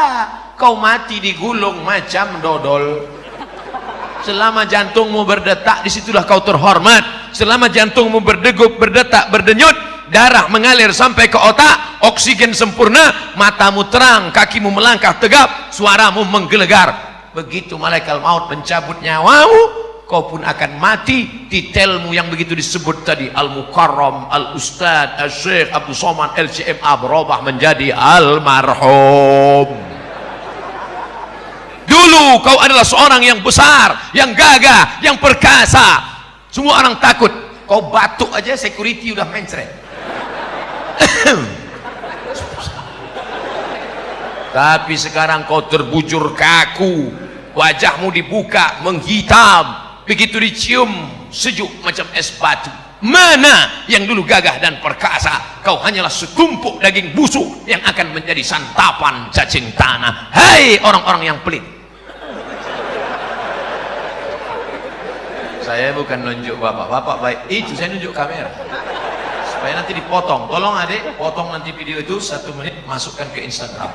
Kau mati digulung macam dodol. Selama jantungmu berdetak, disitulah kau terhormat. Selama jantungmu berdegup, berdetak, berdenyut, darah mengalir sampai ke otak, oksigen sempurna, matamu terang, kakimu melangkah tegap, suaramu menggelegar. Begitu malaikat maut mencabut nyawamu, kau pun akan mati. Titelmu yang begitu disebut tadi, Al-Mukarram, Al-Ustad, Al-Syekh Abdul Somad LCMA berubah menjadi Almarhum. Dulu kau adalah seorang yang besar, yang gagah, yang perkasa. Semua orang takut. Kau batuk aja security udah mencret. Tapi sekarang kau terbujur kaku, wajahmu dibuka menghitam. Begitu dicium sejuk macam es batu. Mana yang dulu gagah dan perkasa? Kau hanyalah setumpuk daging busuk yang akan menjadi santapan cacing tanah. Hai orang-orang yang pelit. Saya bukan nunjuk bapak baik itu, saya nunjuk kamera supaya nanti dipotong. Tolong adik, potong nanti video itu 1 menit, masukkan ke Instagram.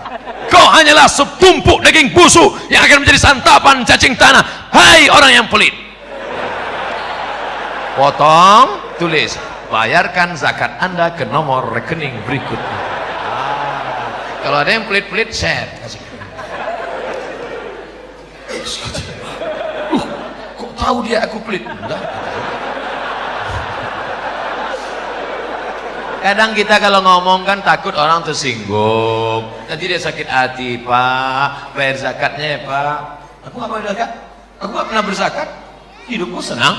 Kau hanyalah setumpuk daging busuk yang akan menjadi santapan cacing tanah. Hai orang yang pelit. Potong, tulis, bayarkan zakat Anda ke nomor rekening berikut. Kalau ada yang pelit-pelit, share. Kok tahu dia aku pelit? Enggak. Kadang kita kalau ngomong kan takut orang tersinggung. Nanti dia sakit hati, Pak. Bayar zakatnya ya, Pak. Aku nggak bayar zakat. Aku nggak pernah berzakat. Hidupku senang.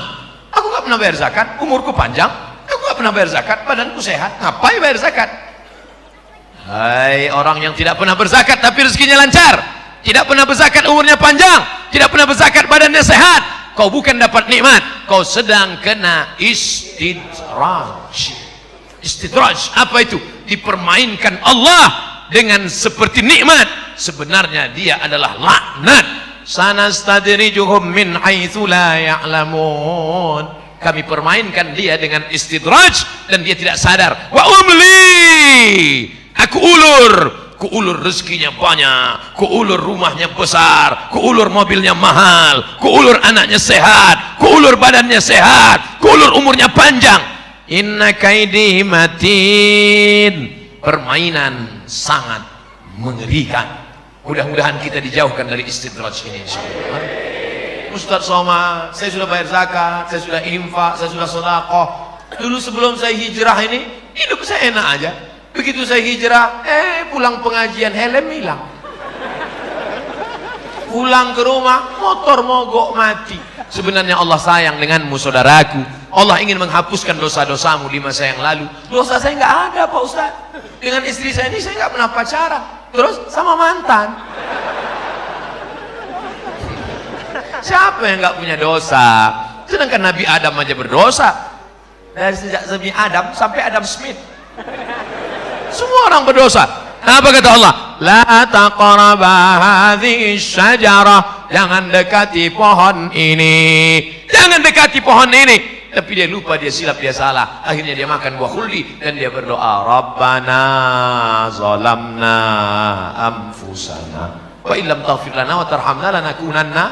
Aku nggak pernah bayar zakat. Umurku panjang. Aku nggak pernah bayar zakat. Badanku sehat. Ngapain bayar zakat? Hai orang yang tidak pernah berzakat tapi rezekinya lancar. Tidak pernah berzakat, umurnya panjang. Tidak pernah berzakat, badannya sehat. Kau bukan dapat nikmat, kau sedang kena istidraj. Istidraj apa itu? Dipermainkan Allah dengan seperti nikmat, sebenarnya dia adalah laknat. Sanastadrijuhum min haitsu la ya'lamun. Kami permainkan dia dengan istidraj dan dia tidak sadar. Wa umli, aku ulur rezekinya banyak, kuulur rumahnya besar, kuulur mobilnya mahal, kuulur anaknya sehat, kuulur badannya sehat, kuulur umurnya panjang. Inna kaidi matin. Permainan sangat mengerikan. Mudah-mudahan kita dijauhkan dari istidraj ini, insyaallah. Ustaz Somad, saya sudah bayar zakat, saya sudah infak, saya sudah sedekah. Dulu sebelum saya hijrah ini, hidup saya enak aja. Begitu saya hijrah, pulang pengajian helm hilang. Pulang ke rumah, motor mogok mati. Sebenarnya Allah sayang denganmu saudaraku. Allah ingin menghapuskan dosa-dosamu di masa yang lalu. Dosa saya nggak ada Pak Ustaz. Dengan istri saya ini saya nggak pernah pacaran. Terus sama mantan. Siapa yang nggak punya dosa? Sedangkan Nabi Adam aja berdosa. Dari sejak Nabi Adam sampai Adam Smith. Semua orang berdosa. Apa kata Allah? La taqraba hadhihi syajarah. Jangan dekati pohon ini. Jangan dekati pohon ini. tapi dia lupa, dia silap, dia salah. Akhirnya dia makan buah khuldi dan dia berdoa, Rabbana zalamna anfusana wa illam taghfir lana wa tarhamna lanakunanna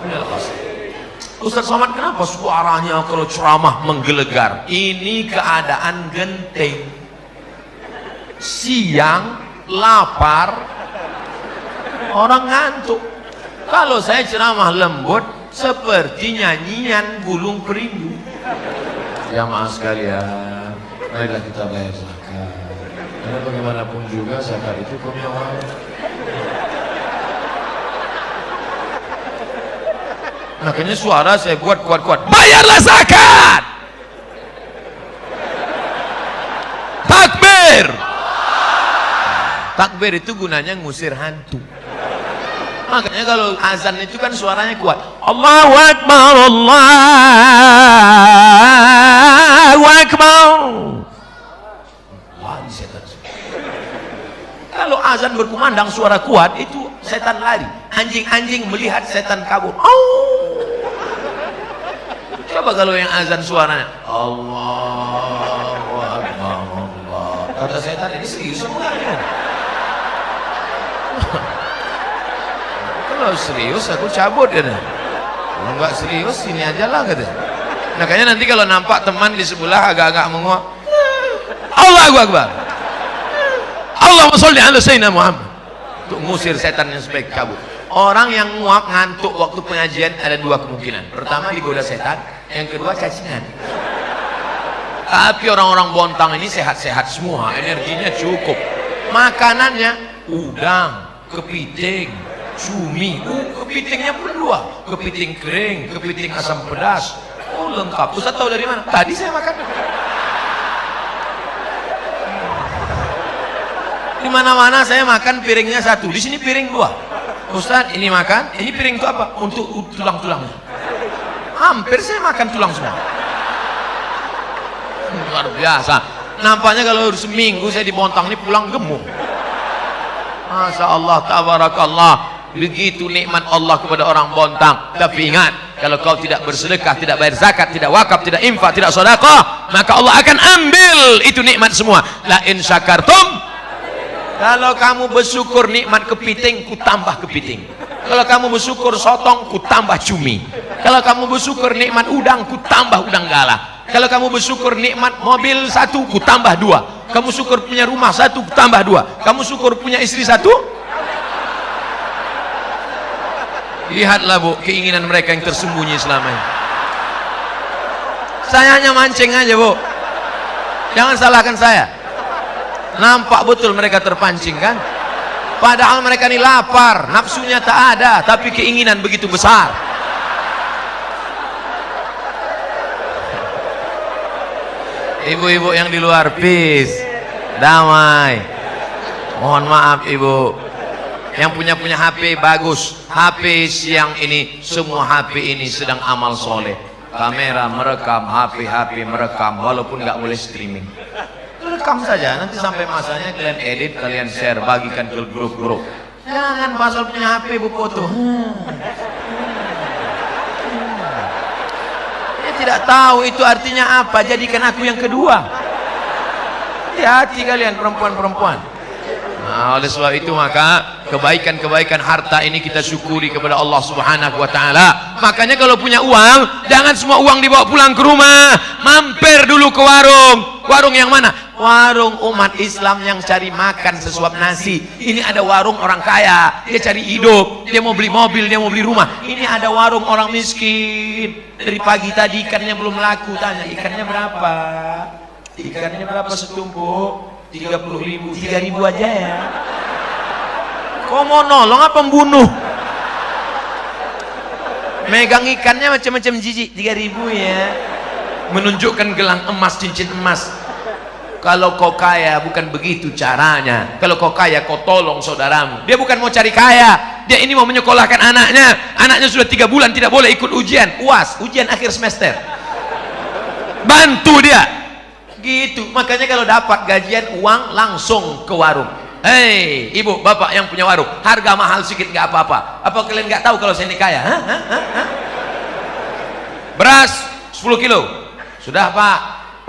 minal khasirin. Ustaz Somad, kenapa suaranya kalau ceramah menggelegar? Ini keadaan genting. Siang, lapar, orang ngantuk. Kalau saya ceramah lembut, seperti nyanyian Gulung Perindu. Jamaah sekalian, marilah kita bayar zakat. Karena bagaimanapun juga zakat itu kemewahan. Makanya suara saya buat kuat-kuat, bayarlah zakat. Takbir. Takbir itu gunanya ngusir hantu. Makanya kalau azan itu kan suaranya kuat, Allahu Akbar, Allahu Akbar. Lari setan. Kalau azan berkumandang suara kuat, itu setan lari. Anjing-anjing melihat setan kabur. Coba kalau yang azan suaranya Allahu Akbar, Allah. Kata setan, ini serius semua kan? Kalau serius aku cabut ya. Kalau nggak serius sini aja lah kata. Makanya nanti kalau nampak teman di sebelah agak-agak menguap, Allahu Akbar, Allahumma sholli ala sayyidina Muhammad, untuk ngusir setan yang sebaik kabur. Orang yang nguap ngantuk waktu pengajian ada dua kemungkinan. Pertama digoda setan, yang kedua cacingan. Tapi orang-orang Bontang ini sehat-sehat semua, energinya cukup. Makanannya udang, kepiting, cumi. Kepitingnya pun dua, kepiting kering, kepiting asam pedas. Oh lengkap. Ustaz tahu dari mana? Tadi saya makan. Di mana-mana saya makan piringnya satu, di sini piring dua. Ustaz ini makan, ini piring itu apa? Untuk tulang-tulangnya. Hampir saya makan tulang semua. Luar biasa. Nampaknya kalau seminggu saya di Bontang ini pulang gemuk. Masya Allah, tabarakallah. Begitu nikmat Allah kepada orang Bontang. Tapi ingat, kalau kau tidak bersedekah, tidak bayar zakat, tidak wakaf, tidak infak, tidak sedekah, maka Allah akan ambil itu nikmat semua. La in syakartum, kalau kamu bersyukur nikmat kepiting, ku tambah kepiting. Kalau kamu bersyukur sotong, ku tambah cumi. Kalau kamu bersyukur nikmat udang, ku tambah udang galah. Kalau kamu bersyukur nikmat mobil satu, ku tambah dua. Kamu syukur punya rumah satu, ku tambah dua. Kamu syukur punya istri satu. Lihatlah bu, keinginan mereka yang tersembunyi selama ini. Saya hanya mancing aja bu. Jangan salahkan saya. Nampak betul mereka terpancing kan? Padahal mereka ini lapar, nafsunya tak ada, tapi keinginan begitu besar. Ibu-ibu yang di luar, peace, damai. Mohon maaf ibu. Yang punya HP bagus. HP siang ini, semua HP ini sedang amal soleh. Kamera merekam, HP merekam, walaupun nggak boleh streaming. Rekam saja, nanti sampai masanya kalian edit, kalian share, bagikan ke grup-grup. Jangan pasal punya HP bu foto. Dia tidak tahu itu artinya apa. Jadikan aku yang kedua. Hati-hati kalian perempuan-perempuan. Nah, oleh sebab itu maka kebaikan-kebaikan harta ini kita syukuri kepada Allah Subhanahu wa taala. Makanya kalau punya uang, jangan semua uang dibawa pulang ke rumah. Mampir dulu ke warung. Warung yang mana? Warung umat Islam yang cari makan sesuap nasi. Ini ada warung orang kaya, dia cari hidup, dia mau beli mobil, dia mau beli rumah. Ini ada warung orang miskin. Dari pagi tadi ikannya belum laku, tanya ikannya berapa? Ikannya berapa setumpuk? 30.000, 3.000 aja ya. Kok mau nolong apa membunuh? Megang ikannya macam-macam jijik, 3.000 ya. Menunjukkan gelang emas, cincin emas. Kalau kau kaya bukan begitu caranya. Kalau kau kaya kau tolong saudaramu. Dia bukan mau cari kaya, dia ini mau menyekolahkan anaknya. Anaknya sudah 3 bulan tidak boleh ikut ujian UAS, ujian akhir semester. Bantu dia gitu. Makanya kalau dapat gajian uang langsung ke warung. Hei ibu bapak yang punya warung, harga mahal sedikit nggak apa-apa. Apa kalian nggak tahu kalau saya ini kaya? Beras 10 kilo Sudah Pak.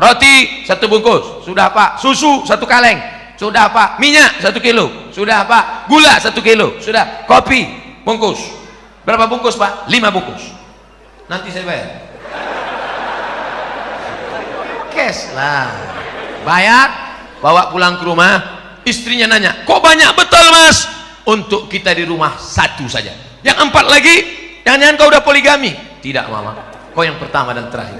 Roti 1 bungkus. Sudah Pak. Susu 1 kaleng. Sudah Pak. Minyak 1 kilo. Sudah Pak. Gula 1 kilo. Sudah. Kopi bungkus. Berapa bungkus Pak? 5 bungkus. Nanti saya bayar. Cash lah. Bayar, bawa pulang ke rumah. Istrinya nanya, kok banyak betul Mas? Untuk kita di rumah 1 saja. Yang 4 lagi, jangan-jangan kau udah poligami? Tidak Mama, kau yang pertama dan terakhir.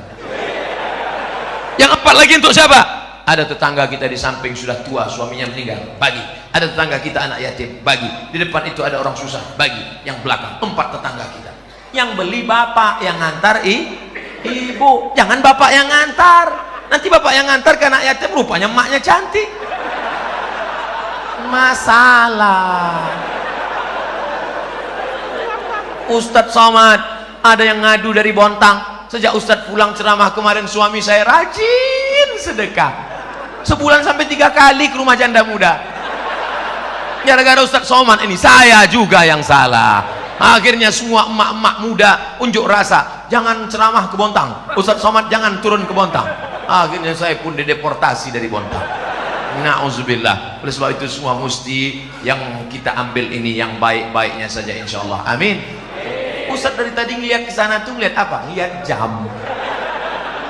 Yang 4 lagi untuk siapa? Ada tetangga kita di samping sudah tua, suaminya meninggal, bagi. Ada tetangga kita anak yatim, bagi. Di depan itu ada orang susah, bagi. Yang belakang 4 tetangga kita. Yang beli bapak, yang ngantar ibu. Jangan bapak yang ngantar. Nanti bapak yang ngantar ke anak yatim, rupanya emaknya cantik. Masalah. Ustadz Somad, ada yang ngadu dari Bontang. Sejak Ustadz pulang ceramah kemarin, suami saya rajin sedekah. Sebulan sampai 3 kali ke rumah janda muda. Gara-gara Ustadz Somad ini, saya juga yang salah. Akhirnya semua emak-emak muda unjuk rasa, jangan ceramah ke Bontang. Ustadz Somad jangan turun ke Bontang. Akhirnya saya pun dideportasi dari Bontang. Na'udzubillah. Oleh sebab itu semua mesti yang kita ambil ini yang baik-baiknya saja insyaallah. Amin. Ustaz dari tadi ngeliat ke sana tuh ngeliat apa? Ngeliat jam.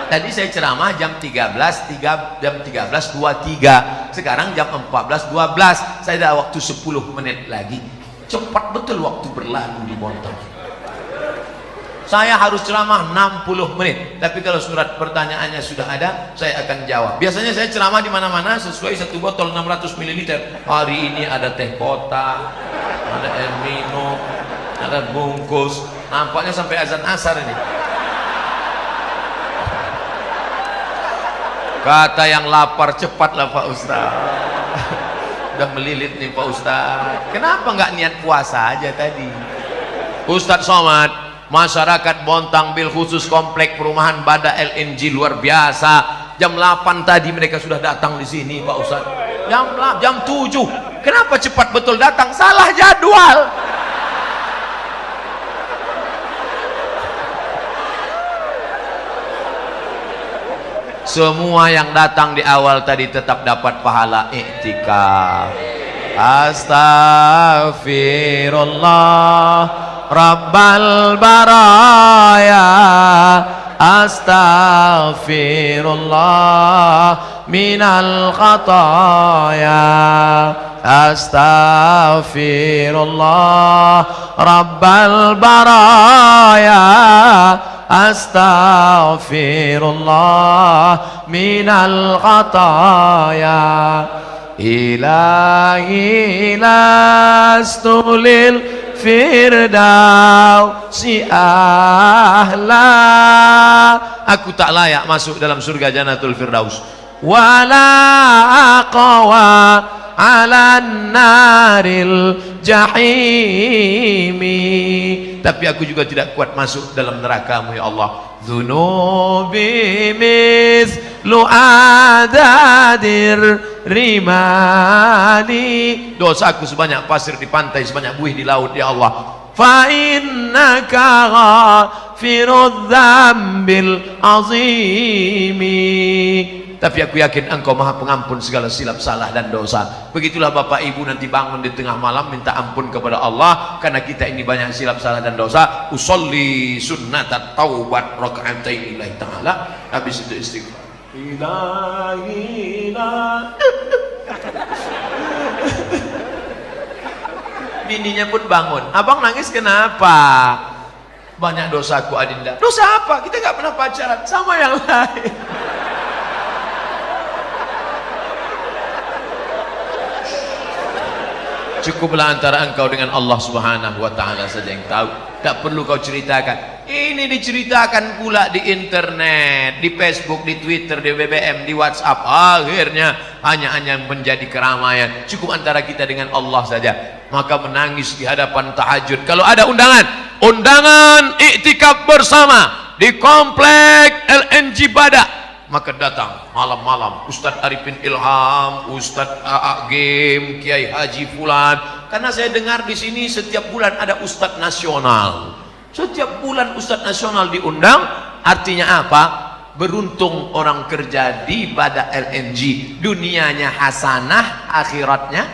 Tadi saya ceramah jam 13:23. Sekarang jam 14:12. Saya ada waktu 10 menit lagi. Cepat betul waktu berlalu di Bontang. Saya harus ceramah 60 menit, tapi kalau surat pertanyaannya sudah ada, saya akan jawab. Biasanya saya ceramah di mana-mana sesuai 1 botol 600 ml. Hari ini ada teh kota, ada air minum, ada bungkus. Nampaknya sampai azan asar ini. Kata yang lapar, cepatlah Pak Ustaz. Udah melilit nih Pak Ustaz. Kenapa nggak niat puasa aja tadi? Ustadz Somad, masyarakat Bontang bil khusus komplek perumahan Bada LNG luar biasa. Jam 8 tadi mereka sudah datang di sini Pak Ustaz. Jam 7. Kenapa cepat betul datang? Salah jadwal. Semua yang datang di awal tadi tetap dapat pahala iktikaf. Astaghfirullah Rabbal baraya, astaghfirullah minal khataya, astaghfirullah Rabbal baraya, astaghfirullah minal khataya. Ilahi lastulil firdausi ahla, aku tak layak masuk dalam surga Jannatul Firdaus. Wala aqwa ala naril jahimi, tapi aku juga tidak kuat masuk dalam neraka-Mu ya Allah. Dzunubi mislu adadir rimani, dosaku sebanyak pasir di pantai, sebanyak buih di laut ya Allah. Fa innaka ghafirudz dzambil azimi, tapi aku yakin Engkau Maha Pengampun segala silap salah dan dosa. Begitulah Bapak Ibu nanti bangun di tengah malam minta ampun kepada Allah karena kita ini banyak silap salah dan dosa. Usolli sunnatat taubat raka'atain lillahi ta'ala, habis itu istighfar. Ilahi bininya pun bangun. Abang nangis kenapa? Banyak dosaku Adinda. Dosa apa? Kita nggak pernah pacaran sama yang lain. Cukuplah antara engkau dengan Allah Subhanahu wa ta'ala saja yang tahu. Tak perlu kau ceritakan. Ini diceritakan pula di internet, di Facebook, di Twitter, di BBM, di WhatsApp. Akhirnya hanya menjadi keramaian. Cukup antara kita dengan Allah saja. Maka menangis di hadapan tahajud. Kalau ada undangan iktikaf bersama di komplek LNG Badak, maka datang malam-malam Ustadz Arifin Ilham, Ustadz Agim, Kiai Haji Fulan. Karena saya dengar di sini setiap bulan ada Ustadz nasional. Setiap bulan Ustadz nasional diundang. Artinya apa? beruntung orang kerja di Bada LNG, dunianya hasanah, akhiratnya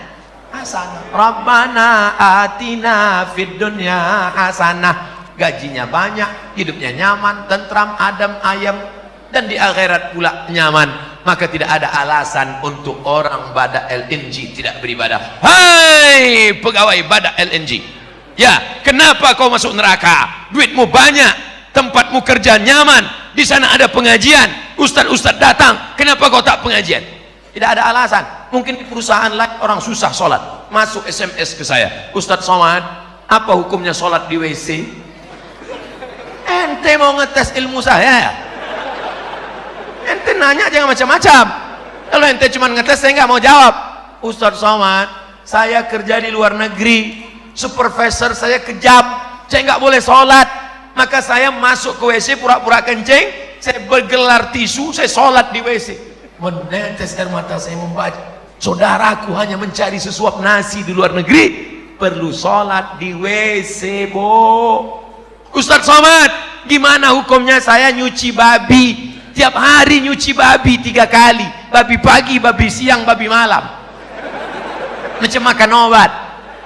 hasanah. Rabbana atina fid dunya hasanah, gajinya banyak, hidupnya nyaman, tentram, adem, ayem, dan di akhirat pula nyaman. Maka tidak ada alasan untuk orang Bada LNG tidak beribadah. Hai pegawai Bada LNG, ya kenapa kau masuk neraka? Duitmu banyak, tempatmu kerja nyaman, di sana ada pengajian, ustadz datang, kenapa kau tak pengajian? Tidak ada alasan. Mungkin di perusahaan lain orang susah sholat, masuk SMS ke saya, Ustadz Somad, apa hukumnya sholat di WC? Ente mau ngetes ilmu saya ya? Ente nanya jangan macam-macam. Kalau ente cuma ngetes, saya nggak mau jawab. Ustadz Somad, saya kerja di luar negeri, supervisor saya kejam, saya nggak boleh sholat, maka saya masuk ke WC pura-pura kencing, saya bergelar tisu, saya sholat di WC. Menetes air mata saya membaca, saudaraku hanya mencari sesuap nasi di luar negeri, perlu sholat di WC, bo. Ustadz Somad, gimana hukumnya saya nyuci babi? Tiap hari nyuci babi 3 kali, babi pagi, babi siang, babi malam, macam makan obat.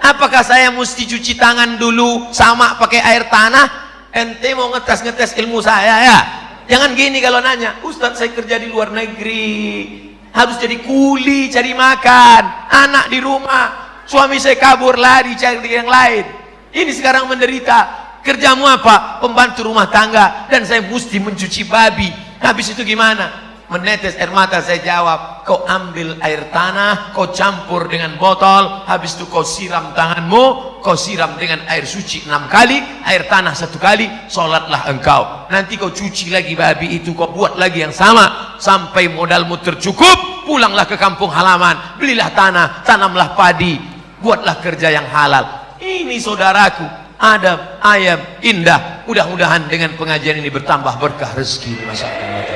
Apakah saya mesti cuci tangan dulu sama pakai air tanah? Ente mau ngetes ilmu saya ya? Jangan gini kalau nanya, Ustadz saya kerja di luar negeri, harus jadi kuli cari makan, anak di rumah, suami saya kabur lari cari yang lain, ini sekarang menderita. Kerjamu apa? Pembantu rumah tangga, dan saya mesti mencuci babi. Habis itu gimana? Menetes air mata saya jawab, kau ambil air tanah, kau campur dengan botol, habis itu kau siram tanganmu, kau siram dengan air suci 6 kali, air tanah 1 kali, sholatlah engkau. Nanti kau cuci lagi babi itu, kau buat lagi yang sama sampai modalmu tercukup. Pulanglah ke kampung halaman, belilah tanah, tanamlah padi, buatlah kerja yang halal. Ini saudaraku, adab, ayam, indah. Mudah-mudahan dengan pengajian ini bertambah berkah rezeki di masyarakat.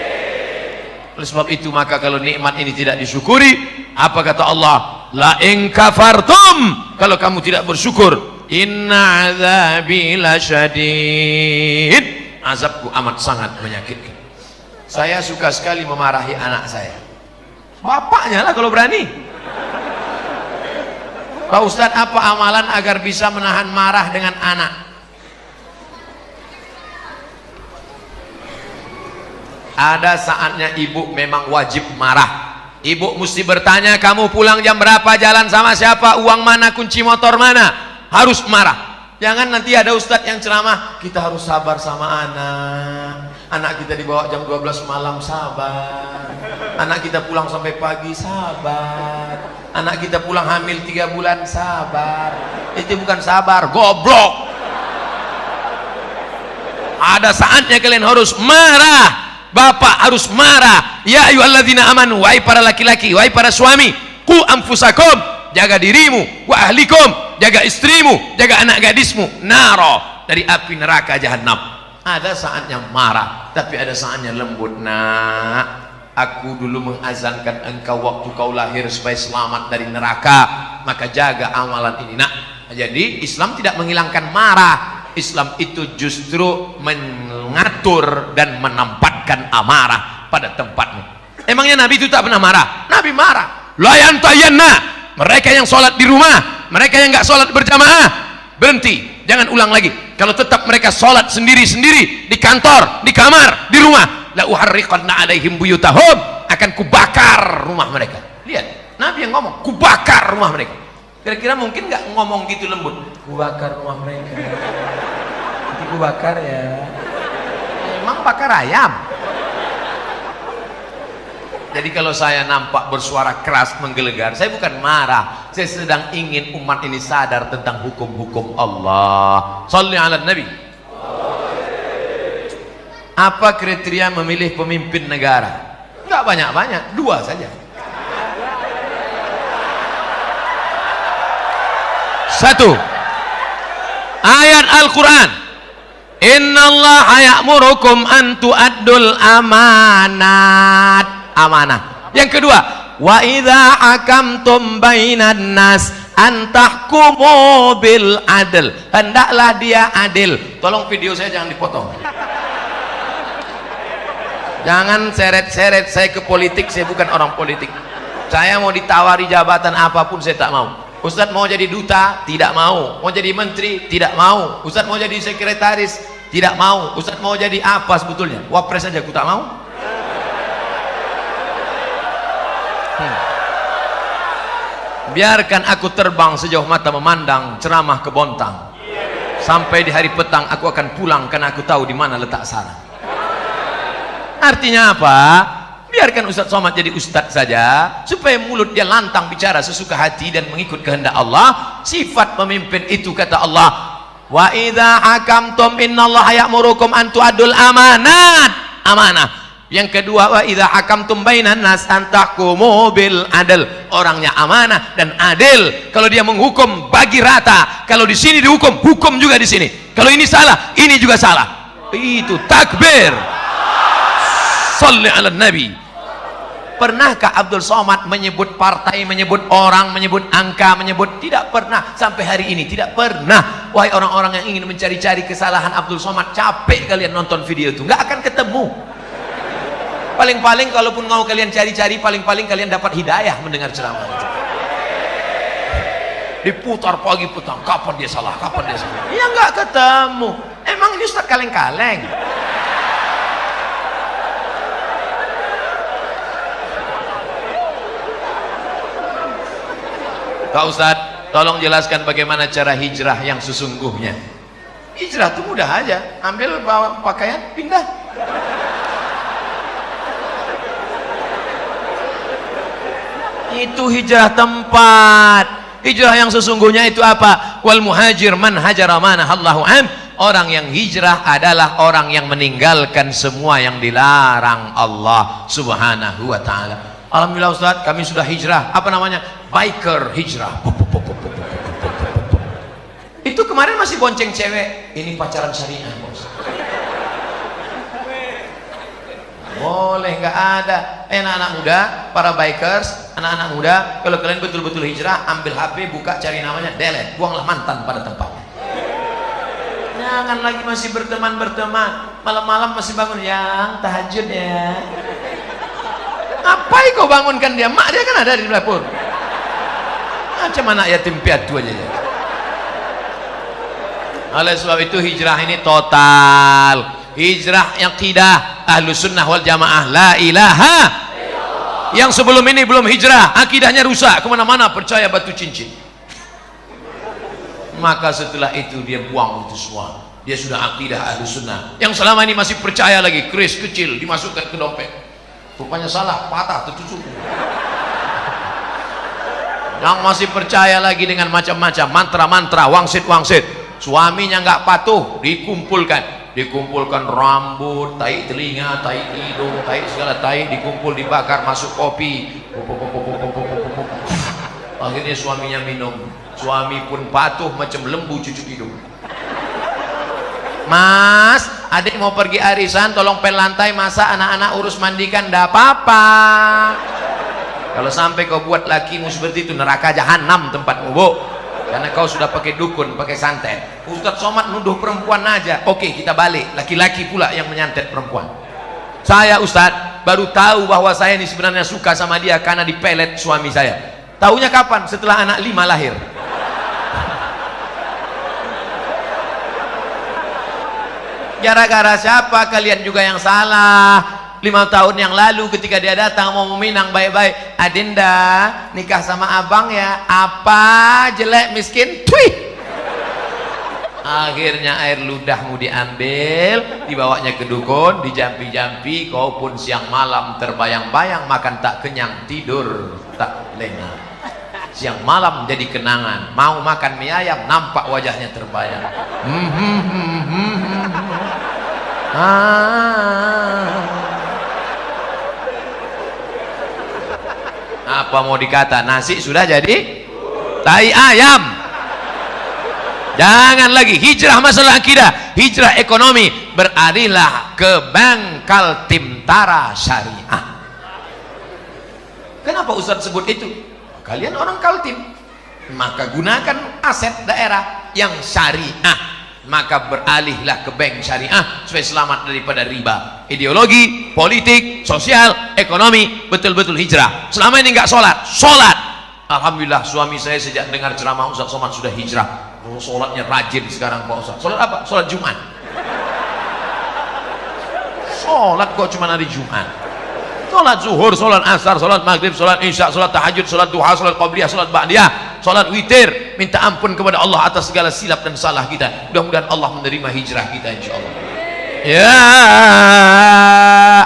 Oleh sebab itu, maka kalau nikmat ini tidak disyukuri, apa kata Allah? La in kafartum, kalau kamu tidak bersyukur, inna azabi lasyadid, azabku amat sangat menyakitkan. Saya suka sekali memarahi anak saya, bapaknya lah kalau berani. Pak Ustadz, apa amalan agar bisa menahan marah dengan anak? Ada saatnya ibu memang wajib marah. Ibu mesti bertanya, kamu pulang jam berapa, jalan sama siapa, uang mana, kunci motor mana. Harus marah. Jangan nanti ada ustadz yang ceramah, kita harus sabar sama anak kita dibawa jam 12 malam, sabar. Anak kita pulang sampai pagi, sabar. Anak kita pulang hamil 3 bulan, sabar. Itu bukan sabar, goblok. Ada saatnya kalian harus marah. Bapak harus marah. Ya ayyuhalladzina amanu, wahai para laki-laki, wahai para suami, qu anfusakum, jaga dirimu, wa ahlikum, jaga istrimu, jaga anak gadismu, naro, dari api neraka jahanam. Ada saatnya marah, tapi ada saatnya lembut. Nak, aku dulu mengazankan engkau waktu kau lahir supaya selamat dari neraka, maka jaga amalan ini, nak. Jadi Islam tidak menghilangkan marah. Islam itu justru mengatur dan menempatkan amarah pada tempatnya. Emangnya Nabi itu tak pernah marah? Nabi marah. La yantayanna, mereka yang sholat di rumah, mereka yang nggak sholat berjamaah, berhenti, jangan ulang lagi. Kalau tetap mereka sholat sendiri-sendiri di kantor, di kamar, di rumah, la uharriqanna alaihim buyutahum, akan kubakar rumah mereka. Lihat, Nabi yang ngomong, kubakar rumah mereka. Kira-kira mungkin nggak ngomong gitu lembut, kubakar rumah mereka, nanti kubakar ya. Emang bakar ayam. Jadi kalau saya nampak bersuara keras menggelegar, saya bukan marah, saya sedang ingin umat ini sadar tentang hukum-hukum Allah. Shalli ala Nabi. Apa kriteria memilih pemimpin negara? Nggak banyak-banyak, 2 saja. 1, ayat Al-Quran, innallaha ya'murukum an tu'addul amanat, amanah. Yang kedua, wa idza hakamtum bainan nas an tahkumu bil adl, hendaklah dia adil. Tolong video saya jangan dipotong. Jangan seret-seret saya ke politik, saya bukan orang politik. Saya mau ditawari jabatan apapun saya tak mau. Ustadz mau jadi duta, tidak mau. Mau jadi menteri, tidak mau. Ustadz mau jadi sekretaris, tidak mau. Ustadz mau jadi apa sebetulnya? Wapres saja aku tak mau. Biarkan aku terbang sejauh mata memandang, ceramah ke Bontang. Sampai di hari petang aku akan pulang karena aku tahu di mana letak sarang. Artinya apa? Biarkan Ustadz Somad jadi ustadz saja, supaya mulut dia lantang bicara sesuka hati dan mengikut kehendak Allah. Sifat pemimpin itu kata Allah, wa idza hakamtum innallaha ya'murukum an tu'addul amanat. Amanah. Yang kedua, wa idza hakamtum bainan nas an tahkumu bil adl. Orangnya amanah dan adil. Kalau dia menghukum bagi rata. Kalau di sini dihukum, hukum juga di sini. Kalau ini salah, ini juga salah. Itu takbir. Salli ala Nabi. Pernahkah Abdul Somad menyebut partai, menyebut orang, menyebut angka, menyebut? Tidak pernah. Sampai hari ini tidak pernah. Wahai orang-orang yang ingin mencari-cari kesalahan Abdul Somad, capek kalian nonton video itu, nggak akan ketemu. Paling-paling kalaupun mau kalian cari-cari, paling-paling kalian dapat hidayah mendengar ceramah itu. Diputar pagi petang, kapan dia salah, kapan dia salah. Ya nggak ketemu. Emang ini Ustaz kaleng-kaleng. Pak Ustadz, tolong jelaskan bagaimana cara hijrah yang sesungguhnya. Hijrah itu mudah aja, ambil bawa pakaian, pindah. Itu hijrah tempat. Hijrah yang sesungguhnya itu apa? Wal muhajir man hajara manahallahu an. Orang yang hijrah adalah orang yang meninggalkan semua yang dilarang Allah Subhanahu wa ta'ala. Alhamdulillah Ustaz, kami sudah hijrah. Apa namanya? Biker hijrah. Itu kemarin masih bonceng cewek. Ini pacaran syariah, bos. Boleh, nggak ada. Anak-anak muda, para bikers, anak-anak muda, kalau kalian betul-betul hijrah, ambil HP, buka, cari namanya, delete, buanglah mantan pada tempatnya. Jangan lagi masih berteman-berteman. Malam-malam masih bangun, yang tahajud ya. Ngapain kau bangunkan dia? Mak dia kan ada di dapur. Macam anak yatim piatu aja ya. Oleh sebab itu hijrah ini total. Hijrah aqidah Ahlus Sunnah wal Jamaah, la ilaha. Yang sebelum ini belum hijrah, akidahnya rusak, kemana-mana percaya batu cincin. Maka setelah itu dia buang itu semua. Dia sudah akidah Ahlus Sunnah. Yang selama ini masih percaya lagi, keris kecil dimasukkan ke dompet. Rupanya salah, patah, tertusuk. Yang masih percaya lagi dengan macam-macam mantra-mantra, wangsit-wangsit. Suaminya nggak patuh, dikumpulkan rambut, tai telinga, tai hidung, tai segala tai, dikumpul, dibakar, masuk kopi. Akhirnya suaminya minum. Suami pun patuh macam lembu cucuk hidung. Mas, adik mau pergi arisan, tolong pel lantai, masak, anak-anak urus mandikan, ndak apa-apa. Kalau sampai kau buat lakimu seperti itu, neraka jahanam tempatmu, Bu. Karena kau sudah pakai dukun, pakai santet. Ustadz Somad nuduh perempuan aja. Oke, kita balik, laki-laki pula yang menyantet perempuan. Saya Ustadz baru tahu bahwa saya ini sebenarnya suka sama dia karena dipelet suami saya. Taunya kapan? Setelah anak 5 lahir. Gara-gara siapa? Kalian juga yang salah. 5 tahun yang lalu ketika dia datang mau meminang baik-baik, Adinda nikah sama abang ya. Apa? Jelek miskin? Twih. Akhirnya air ludahmu diambil, dibawanya ke dukun, dijampi-jampi. Kau pun siang malam terbayang-bayang, makan tak kenyang, tidur tak lena. Siang malam jadi kenangan, mau makan mie ayam, nampak wajahnya terbayang. Apa mau dikata? Nasi sudah jadi tai ayam. Jangan lagi hijrah masalah akidah, hijrah ekonomi, beralihlah ke Bangkal Timtara Syariah. Kenapa Ustaz sebut itu? Kalian orang Kaltim, maka gunakan aset daerah yang syariah. maka beralihlah ke bank syariah supaya selamat daripada riba. Ideologi, politik, sosial, ekonomi, betul-betul hijrah. Selama ini nggak sholat, sholat. Alhamdulillah suami saya sejak dengar ceramah Ustaz Somad sudah hijrah. Oh, sholatnya rajin sekarang Pak Ustaz. Sholat apa? Sholat Jumat. Sholat kok cuma hari Jumat. Sholat zuhur, sholat asar, sholat maghrib, sholat isya, sholat tahajud, sholat duha, sholat qabliyah, sholat ba'diyah, sholat witir. Minta ampun kepada Allah atas segala silap dan salah kita. Mudah-mudahan Allah menerima hijrah kita insyaallah. Ya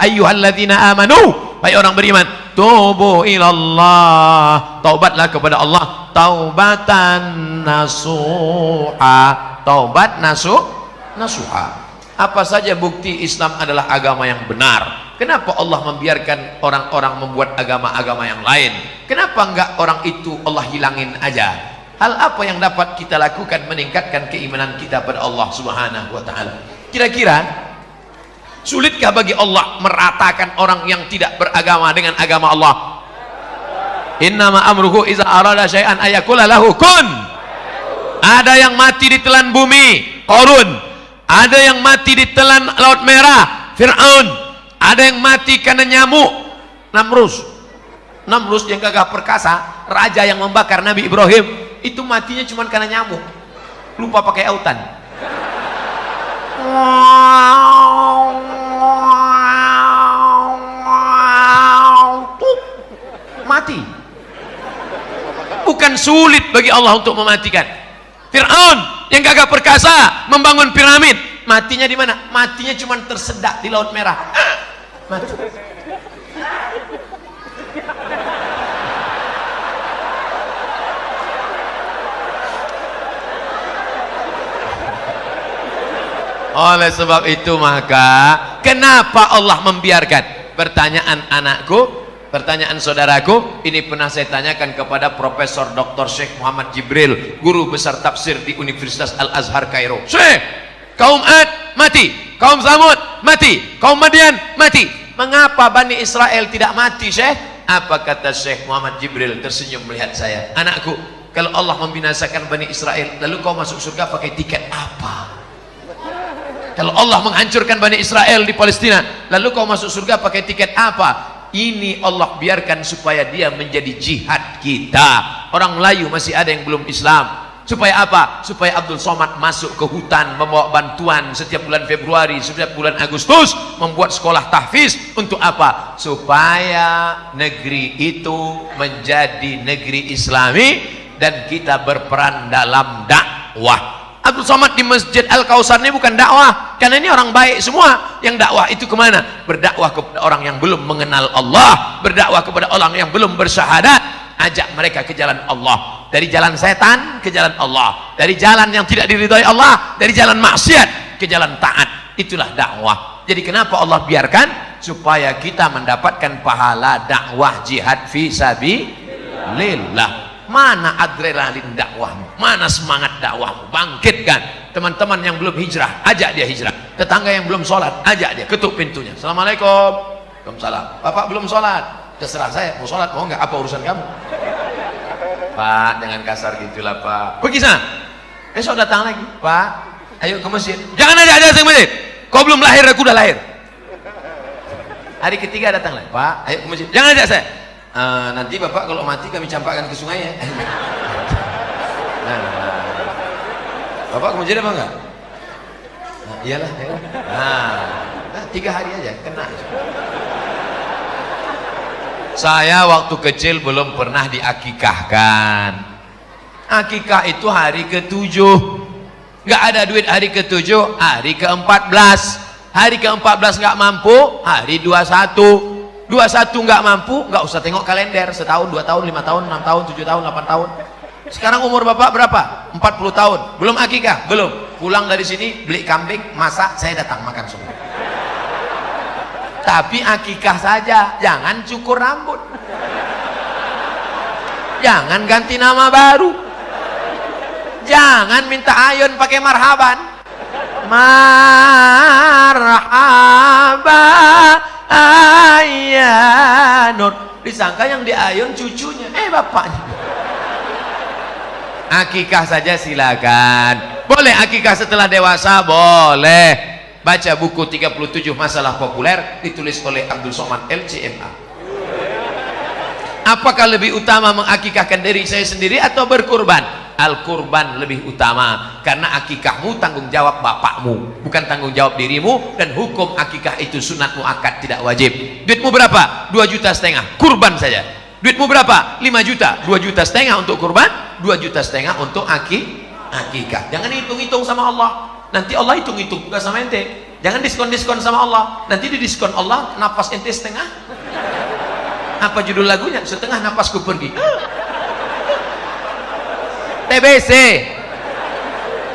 ayyuhalladzina amanu, hai orang beriman, tubu ilallah, taubatlah kepada Allah, taubatan nasuha, taubat nasuha. Apa saja bukti Islam adalah agama yang benar? Kenapa Allah membiarkan orang-orang membuat agama-agama yang lain? Kenapa enggak orang itu Allah hilangin aja? Hal apa yang dapat kita lakukan meningkatkan keimanan kita pada Allah Subhanahu wa taala? Kira-kira sulitkah bagi Allah meratakan orang yang tidak beragama dengan agama Allah? Innama amruhu iza arada syai'an ayakula lahu kun. Ada yang mati ditelan bumi, Qarun. Ada yang mati ditelan Laut Merah, Fir'aun. Ada yang mati karena nyamuk, Namrus yang gagah perkasa, raja yang membakar Nabi Ibrahim, itu matinya cuma karena nyamuk, lupa pakai autan. Mati. Bukan sulit bagi Allah untuk mematikan. Fir'aun yang gagah perkasa membangun piramid, matinya di mana? Matinya cuma tersedak di Laut Merah. Mati. Oleh sebab itu maka kenapa Allah membiarkan? Pertanyaan anakku, pertanyaan saudaraku, ini pernah saya tanyakan kepada Profesor Dr. Syekh Muhammad Jibril, guru besar tafsir di Universitas Al-Azhar Kairo. Syekh, kaum Ad mati, kaum Samud mati, kaum Madian mati. Mengapa Bani Israel tidak mati, Syekh? Apa kata Syekh Muhammad Jibril tersenyum melihat saya? Anakku, kalau Allah membinasakan Bani Israel, lalu kau masuk surga pakai tiket apa? Kalau Allah menghancurkan Bani Israel di Palestina, lalu kau masuk surga pakai tiket apa? Ini Allah biarkan supaya dia menjadi jihad kita. Orang Melayu masih ada yang belum Islam. Supaya apa? Supaya Abdul Somad masuk ke hutan membawa bantuan setiap bulan Februari, setiap bulan Agustus, membuat sekolah tahfiz. Untuk apa? Supaya negeri itu menjadi negeri Islami dan kita berperan dalam dakwah. Abdul Somad di Masjid Al-Kausar ini bukan dakwah, karena ini orang baik semua. Yang dakwah itu kemana? Berdakwah kepada orang yang belum mengenal Allah, berdakwah kepada orang yang belum bersyahadat, ajak mereka ke jalan Allah, dari jalan setan ke jalan Allah, dari jalan yang tidak diridhai Allah, dari jalan maksiat ke jalan taat. Itulah dakwah. Jadi kenapa Allah biarkan? Supaya kita mendapatkan pahala dakwah jihad fi sabilillah. Mana adrenalin dakwahmu? Mana semangat dakwahmu? Bangkitkan. Teman-teman yang belum hijrah, ajak dia hijrah. Tetangga yang belum sholat, ajak dia, ketuk pintunya. Assalamualaikum. Waalaikumsalam. Bapak belum sholat? Terserah saya, mau sholat mau nggak, apa urusan kamu? Pak, jangan kasar gitulah Pak. Pergi sana. Besok datang lagi. Pak, ayo ke masjid. Jangan ada ke masjid. Kau belum lahir, aku udah lahir. Hari ketiga datang lagi. Pak, ayo ke masjid. Jangan ajak saya. Nanti Bapak kalau mati kami campakkan ke sungai ya. Nah, Bapak ke masjid apa enggak? Nah, iyalah, iyalah. Nah, 3 hari aja kena. Saya waktu kecil belum pernah diakikahkan. Akikah itu hari ke-7. Nggak ada duit hari ke-7, hari ke-14. Hari ke-14 nggak mampu, hari 21. 21 nggak mampu, nggak usah tengok kalender. Setahun, 2 tahun, 5 tahun, 6 tahun, 7 tahun, 8 tahun. Sekarang umur Bapak berapa? 40 tahun. Belum akikah? Belum. Pulang dari sini beli kambing, masak, saya datang makan semua. Tapi akikah saja, jangan cukur rambut, jangan ganti nama baru, jangan minta ayun pakai marhaban. Marhaba ayanur, disangka yang diayun cucunya, bapaknya. Akikah saja silakan. Boleh akikah setelah dewasa? Boleh. Baca buku 37 masalah populer ditulis oleh Abdul Somad LCMA. Apakah lebih utama mengakikahkan diri saya sendiri atau berkurban? Al-kurban lebih utama, karena akikahmu tanggung jawab bapakmu, bukan tanggung jawab dirimu, dan hukum akikah itu sunat muakkad, tidak wajib. Duitmu berapa? 2,5 juta, kurban saja. Duitmu berapa? 5 juta, 2,5 juta untuk kurban, 2,5 juta untuk akikah. Jangan hitung-hitung sama Allah. Nanti Allah hitung-hitung juga sama ente. Jangan diskon-diskon sama Allah. Nanti di diskon Allah napas ente setengah. Apa judul lagunya? Setengah napasku pergi. TBC,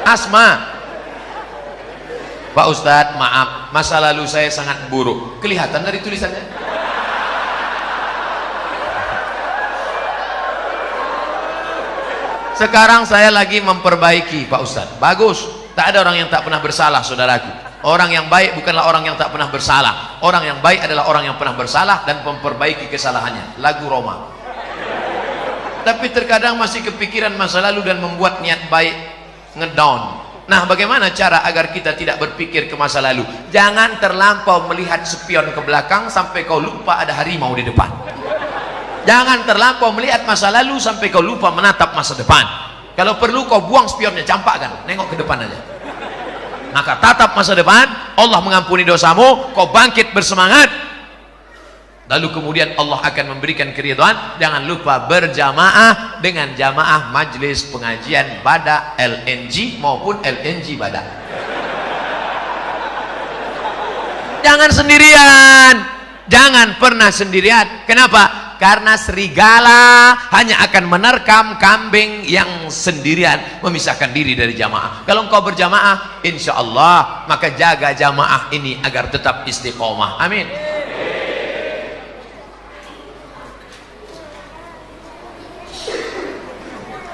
asma. Pak Ustadz, maaf, masa lalu saya sangat buruk. Kelihatan dari tulisannya. Sekarang saya lagi memperbaiki, Pak Ustadz. Bagus. Tak ada orang yang tak pernah bersalah, saudaraku. Orang yang baik bukanlah orang yang tak pernah bersalah. Orang yang baik adalah orang yang pernah bersalah dan memperbaiki kesalahannya. Lagu Roma. Tapi terkadang masih kepikiran masa lalu dan membuat niat baik ngedown. Nah, bagaimana cara agar kita tidak berpikir ke masa lalu? Jangan terlampau melihat spion ke belakang sampai kau lupa ada harimau di depan. Jangan terlampau melihat masa lalu sampai kau lupa menatap masa depan. Kalau perlu kau buang spionnya, campakkan, nengok ke depan aja. Maka tatap masa depan, Allah mengampuni dosamu, kau bangkit bersemangat. Lalu kemudian Allah akan memberikan keridhaan. Jangan lupa berjamaah dengan jamaah majlis pengajian Bada LNG maupun LNG Bada. Jangan sendirian. Jangan pernah sendirian. Kenapa? Karena serigala hanya akan menerkam kambing yang sendirian, memisahkan diri dari jamaah. Kalau engkau berjamaah, insya Allah, maka jaga jamaah ini agar tetap istiqomah. Amin.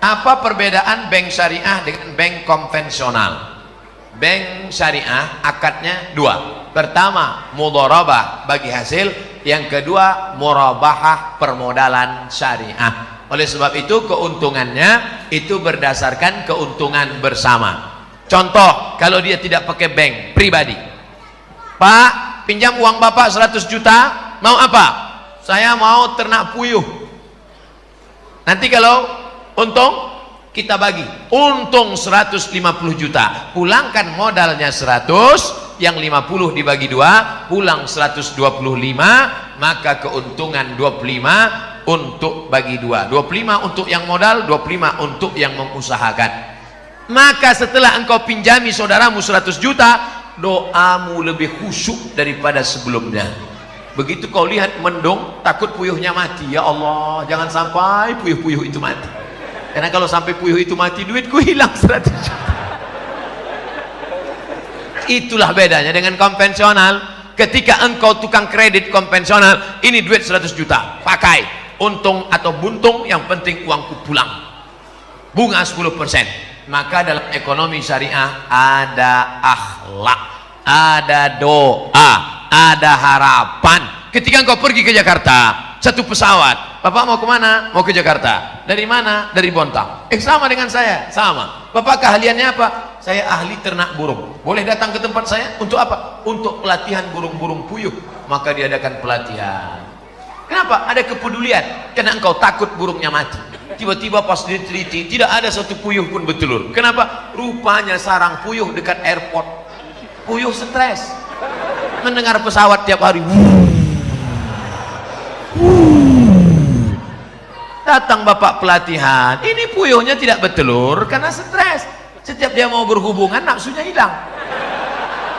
Apa perbedaan bank syariah dengan bank konvensional? Bank syariah akadnya dua. Pertama, mudharabah bagi hasil. Yang kedua, murabahah permodalan syariah. Oleh sebab itu keuntungannya itu berdasarkan keuntungan bersama. Contoh, kalau dia tidak pakai bank pribadi. Pak, pinjam uang Bapak 100 juta, mau apa? Saya mau ternak puyuh. Nanti kalau untung kita bagi, untung 150 juta, pulangkan modalnya 100, yang 50 dibagi 2, pulang 125, maka keuntungan 25 untuk bagi 2, 25 untuk yang modal, 25 untuk yang mengusahakan. Maka setelah engkau pinjami saudaramu 100 juta, doamu lebih khusyuk daripada sebelumnya. Begitu kau lihat mendung, takut puyuhnya mati, ya Allah, jangan sampai puyuh-puyuh itu mati. Karena kalau sampai puyuh itu mati, duitku hilang 100 juta. Itulah bedanya dengan konvensional. Ketika engkau tukang kredit konvensional, ini duit 100 juta, pakai, untung atau buntung, yang penting uangku pulang, bunga 10%. Maka dalam ekonomi syariah ada akhlak, ada doa, ada harapan. Ketika engkau pergi ke Jakarta, satu pesawat, Bapak mau kemana? Mau ke Jakarta. Dari mana? Dari Bontang. Sama dengan saya, sama. Bapak keahliannya apa? Saya ahli ternak burung. Boleh datang ke tempat saya untuk apa? Untuk pelatihan burung-burung puyuh. Maka diadakan pelatihan. Kenapa? Ada kepedulian. Karena engkau takut burungnya mati. Tiba-tiba pas diteliti, tidak ada satu puyuh pun bertelur. Kenapa? Rupanya sarang puyuh dekat airport. Puyuh stres. Mendengar pesawat tiap hari. Datang bapak pelatihan, ini puyuhnya tidak bertelur karena stres. Setiap dia mau berhubungan, nafsunya hilang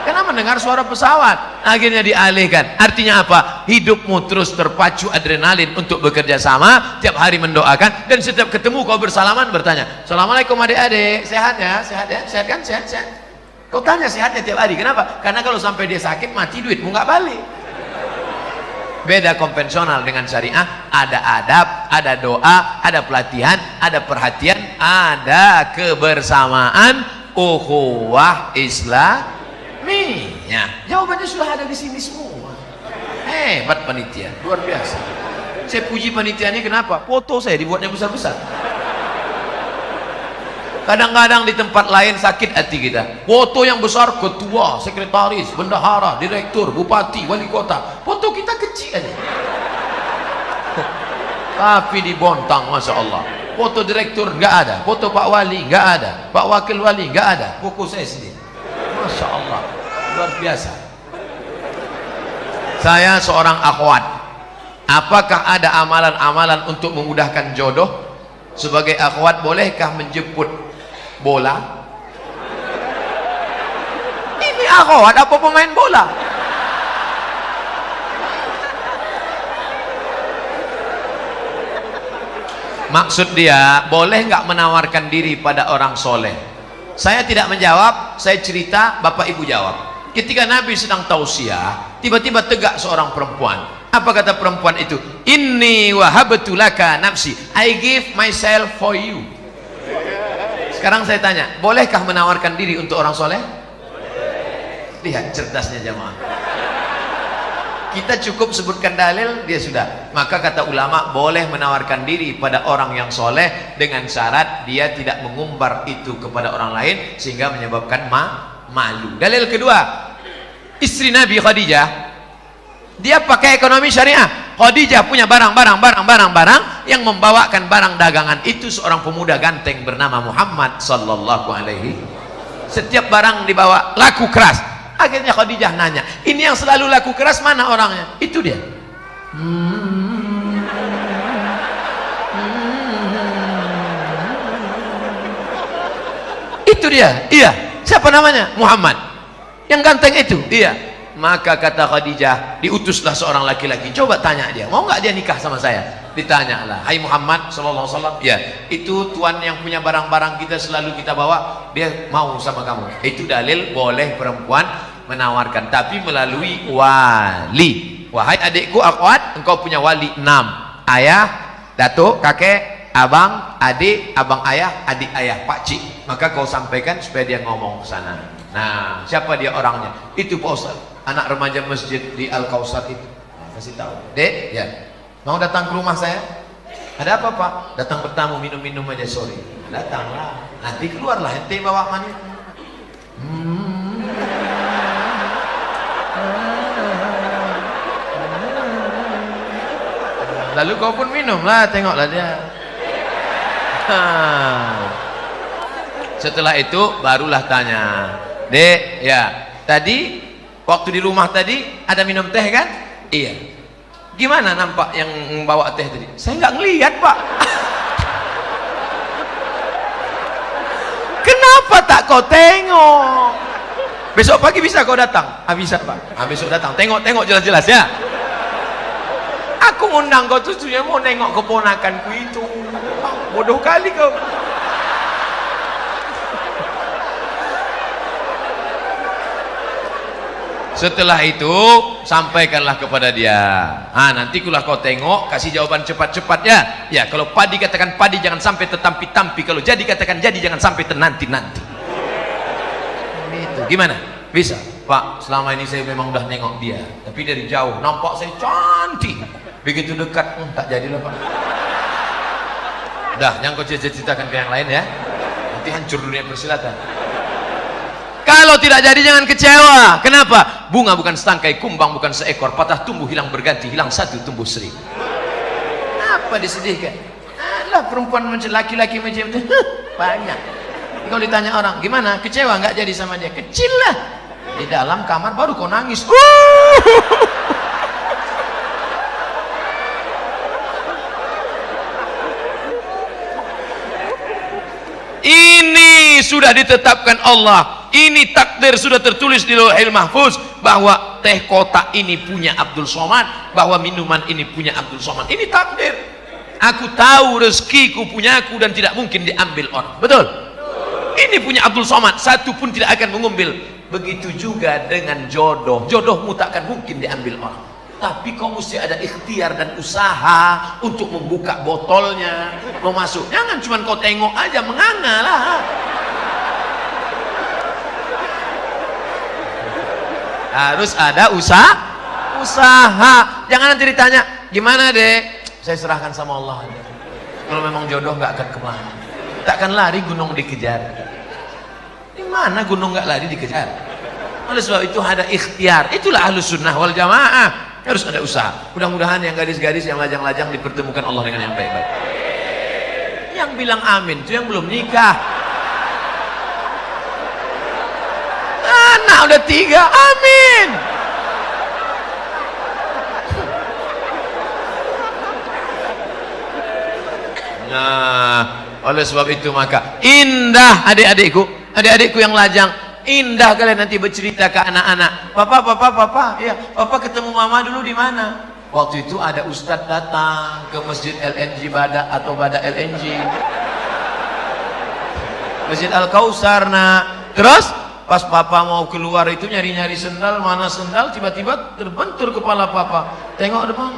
karena mendengar suara pesawat. Akhirnya dialihkan. Artinya apa? Hidupmu terus terpacu adrenalin untuk bekerja sama, tiap hari mendoakan, dan setiap ketemu kau bersalaman bertanya, Assalamualaikum adik-adik, sehat ya? Sehat ya? Sehat kan? Sehat, sehat. Kau tanya sehatnya tiap hari. Kenapa? Karena kalau sampai dia sakit mati, duitmu nggak balik. Beda konvensional dengan syariah, ada adab, ada doa, ada pelatihan, ada perhatian, ada kebersamaan, ukhuwah Islamiyah. Jawabannya sudah ada di sini semua. Hebat panitia, luar biasa. Saya puji panitia ini, kenapa? Foto saya dibuatnya besar-besar. Kadang-kadang di tempat lain sakit hati kita. Foto yang besar ketua, sekretaris, bendahara, direktur, bupati, wali kota. Foto kita kecil aja. Tapi dibontang, masya Allah. Foto direktur nggak ada, foto Pak Wali nggak ada, Pak Wakil Wali nggak ada, fokus saya sendiri. Masya Allah, luar biasa. Saya seorang akhwat. Apakah ada amalan-amalan untuk memudahkan jodoh? Sebagai akhwat, bolehkah menjemput bola? Ini akhwat apa pemain bola? Maksud dia, boleh nggak menawarkan diri pada orang soleh? Saya tidak menjawab, saya cerita, bapak ibu jawab. Ketika Nabi sedang tausiah, tiba-tiba tegak seorang perempuan. Apa kata perempuan itu? Inni wahabtu laka nafsi, I give myself for you. Sekarang saya tanya, bolehkah menawarkan diri untuk orang soleh? Lihat cerdasnya jamaah. Kita cukup sebutkan dalil, dia sudah. Maka kata ulama, boleh menawarkan diri pada orang yang soleh dengan syarat dia tidak mengumbar itu kepada orang lain sehingga menyebabkan malu. Dalil kedua, istri Nabi Khadijah, dia pakai ekonomi syariah. Khadijah punya barang yang membawakan barang dagangan itu seorang pemuda ganteng bernama Muhammad sallallahu alaihi. Setiap barang dibawa laku keras. Akhirnya Khadijah nanya, ini yang selalu laku keras mana orangnya? Itu dia. Itu dia. Iya. Siapa namanya? Muhammad. Yang ganteng itu. Iya. Maka kata Khadijah, diutuslah seorang laki-laki. Coba tanya dia, mau nggak dia nikah sama saya? Ditanyalah, hai Muhammad sallallahu alaihi wasallam. Ya, itu tuan yang punya barang-barang kita selalu kita bawa, dia mau sama kamu. Itu dalil boleh perempuan menawarkan, tapi melalui wali. Wahai adikku akhwat, engkau punya wali 6. Ayah, datuk, kakek, abang, adik, abang ayah, adik ayah, pakcik. Maka kau sampaikan supaya dia ngomong ke sana. Nah, siapa dia orangnya? Itu Pak Ustaz, anak remaja masjid di Al-Kausar itu. Kasih tahu. Dek, ya. Mau datang ke rumah saya? Ada apa, Pak? Datang bertamu, minum-minum aja sore. Datanglah. Nanti keluarlah ente bawa manis. Lalu kau pun minumlah, tengoklah dia. Setelah itu barulah tanya, Dek, ya, tadi waktu di rumah tadi ada minum teh kan? Iya. Gimana nampak yang bawa teh tadi? Saya nggak ngelihat, Pak. Kenapa tak kau tengok? Besok pagi bisa kau datang? Bisa, Pak. Besok datang. Tengok jelas-jelas ya. Aku ngundang kau tujuannya mau nengok keponakanku itu. Bodoh kali kau. Setelah itu sampaikanlah kepada dia. Nanti kulah kau tengok, kasih jawaban cepat-cepat ya. Ya, kalau padi katakan padi, jangan sampai tetampi-tampi. Kalau jadi katakan jadi, jangan sampai tenanti-nanti. Itu gimana? Bisa, Pak. Selama ini saya memang udah nengok dia, tapi dari jauh nampak saya cantik. Begitu dekat, tak jadilah, Pak. Udah, jangan kau ceritakan ke yang lain ya. Nanti hancur dunia persilatan. Kalau tidak jadi jangan kecewa. Kenapa? Bunga bukan setangkai, kumbang bukan seekor, patah tumbuh hilang berganti, hilang satu tumbuh seribu. Apa disedihkan? Alah, perempuan macam laki-laki macam itu banyak. Kalau ditanya orang, gimana? Kecewa nggak jadi sama dia? Kecil lah. Di dalam kamar baru kau nangis. Ini sudah ditetapkan Allah. Ini takdir sudah tertulis di Lauhil Mahfuz bahwa teh kotak ini punya Abdul Somad, bahwa minuman ini punya Abdul Somad. Ini takdir. Aku tahu rezekiku punya aku dan tidak mungkin diambil orang. Betul? Ini punya Abdul Somad, satu pun tidak akan mengambil. Begitu juga dengan jodoh. Jodohmu tak akan mungkin diambil orang. Tapi kau mesti ada ikhtiar dan usaha untuk membuka botolnya, mau masuk. Jangan cuma kau tengok aja menganga lah. Harus ada usaha. Jangan nanti ditanya, gimana Dek? Saya serahkan sama Allah aja. Kalau memang jodoh nggak akan kemana. takkan lari gunung dikejar. Di mana gunung nggak lari dikejar? Oleh sebab itu ada ikhtiar. Itulah ahlus sunnah wal jamaah. Harus ada usaha. Mudah-mudahan yang gadis-gadis yang lajang-lajang dipertemukan Allah dengan yang baik-baik. Yang bilang amin itu yang belum nikah. Anak udah 3, amin. Nah, oleh sebab itu maka indah adik-adikku yang lajang, indah kalian nanti bercerita ke anak-anak. Papa, ya, papa ketemu mama dulu di mana? Waktu itu ada ustadz datang ke masjid LNG Bada atau Bada LNG, Masjid Al-Kausar. Nah, terus pas papa mau keluar itu nyari-nyari sendal, mana sendal, tiba-tiba terbentur kepala papa. Tengok depan.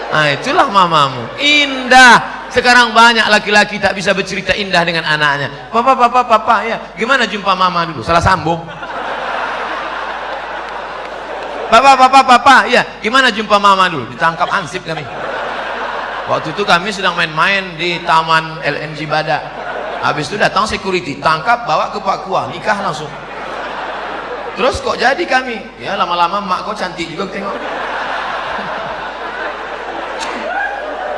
Nah, itulah mamamu. Indah. Sekarang banyak laki-laki tak bisa bercerita indah dengan anaknya. Papa, ya, gimana jumpa mama dulu? Salah sambung. Papa, ya, gimana jumpa mama dulu? Ditangkap hansip kami. Waktu itu kami sedang main-main di taman LNG Bada. Habis itu datang security, tangkap, bawa ke Pak Kuah, nikah langsung. Terus kok jadi kami? Ya lama-lama mak kau cantik juga tengok.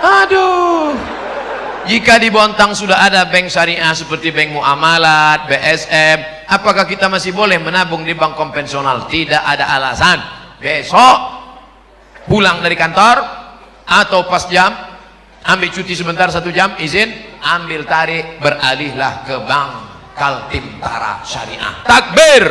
Aduh. Jika di Bontang sudah ada bank syariah seperti bank muamalat, BSM, apakah kita masih boleh menabung di bank konvensional? Tidak ada alasan. Besok pulang dari kantor atau pas jam, ambil cuti sebentar 1 jam, izin, ambil tarik, beralihlah ke bank Kaltim-Tara Syariah. Takbir.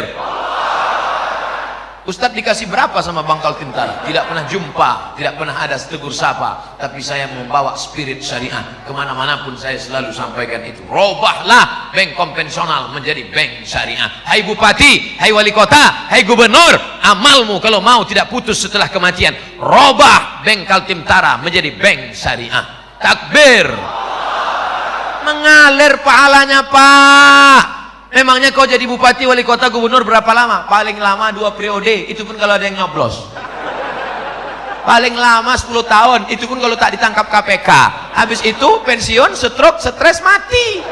Ustadz dikasih berapa sama Bank Kaltim-Tara? Tidak pernah jumpa, tidak pernah ada tegur sapa. Tapi saya membawa spirit syariah kemana-mana pun, saya selalu sampaikan itu. Robahlah bank konvensional menjadi bank syariah. Hai bupati, hai wali kota, hai gubernur, amalmu kalau mau tidak putus setelah kematian. Robah bank Kaltim-Tara menjadi bank syariah. Takbir. Mengalir pahalanya, Pak. Memangnya kau jadi bupati, wali kota, gubernur berapa lama? Paling lama 2 periode, itu pun kalau ada yang nyoblos. Paling lama 10 tahun, itu pun kalau tak ditangkap KPK. Habis itu pensiun, stroke, stres, mati.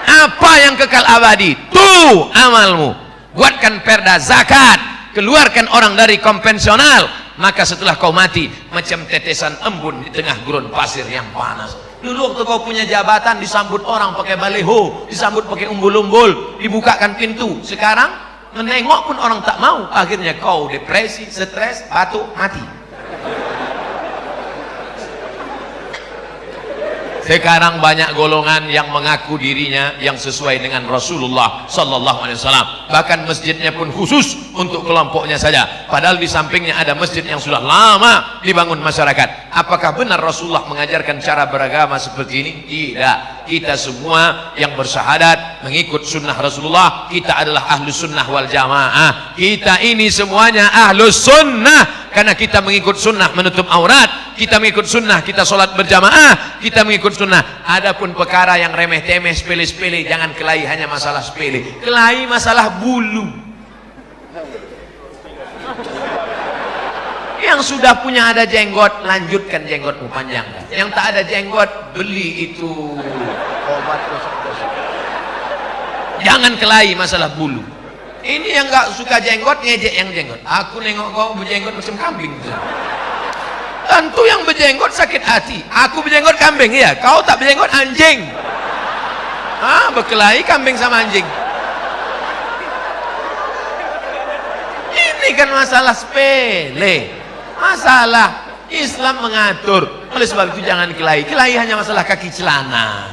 Apa yang kekal abadi? Tuh amalmu. Buatkan perda zakat, keluarkan orang dari konvensional, maka setelah kau mati macam tetesan embun di tengah gurun pasir yang panas. Dulu waktu kau punya jabatan disambut orang pakai baleho, disambut pakai umbul-umbul, dibukakan pintu. Sekarang menengok pun orang tak mau. Akhirnya kau depresi, stres, batuk, mati. Sekarang banyak golongan yang mengaku dirinya yang sesuai dengan Rasulullah sallallahu alaihi wasallam. Bahkan masjidnya pun khusus untuk kelompoknya saja. Padahal di sampingnya ada masjid yang sudah lama dibangun masyarakat. Apakah benar Rasulullah mengajarkan cara beragama seperti ini? Tidak. Kita semua yang bersyahadat mengikut sunnah Rasulullah, kita adalah ahlus sunnah wal jamaah. Kita ini semuanya ahlus sunnah. Karena kita mengikut sunnah menutup aurat, kita mengikut sunnah, kita sholat berjamaah, kita mengikut sunnah. Adapun perkara yang remeh-temeh, sepele-sepele, jangan kelahi hanya masalah sepele. Kelahi masalah bulu. Yang sudah punya ada jenggot, lanjutkan jenggotmu panjang. Yang tak ada jenggot, beli itu obat gosok-gosok. Jangan kelahi masalah bulu. Ini yang gak suka jenggot, ngejek yang jenggot. Aku nengok kau berjenggot macam kambing. Tentu yang berjenggot sakit hati. Aku berjenggot kambing, ya. Kau tak berjenggot anjing. Berkelahi kambing sama anjing. Ini kan masalah sepele. Masalah Islam mengatur. Oleh sebab itu jangan kelahi. Kelahi hanya masalah kaki celana.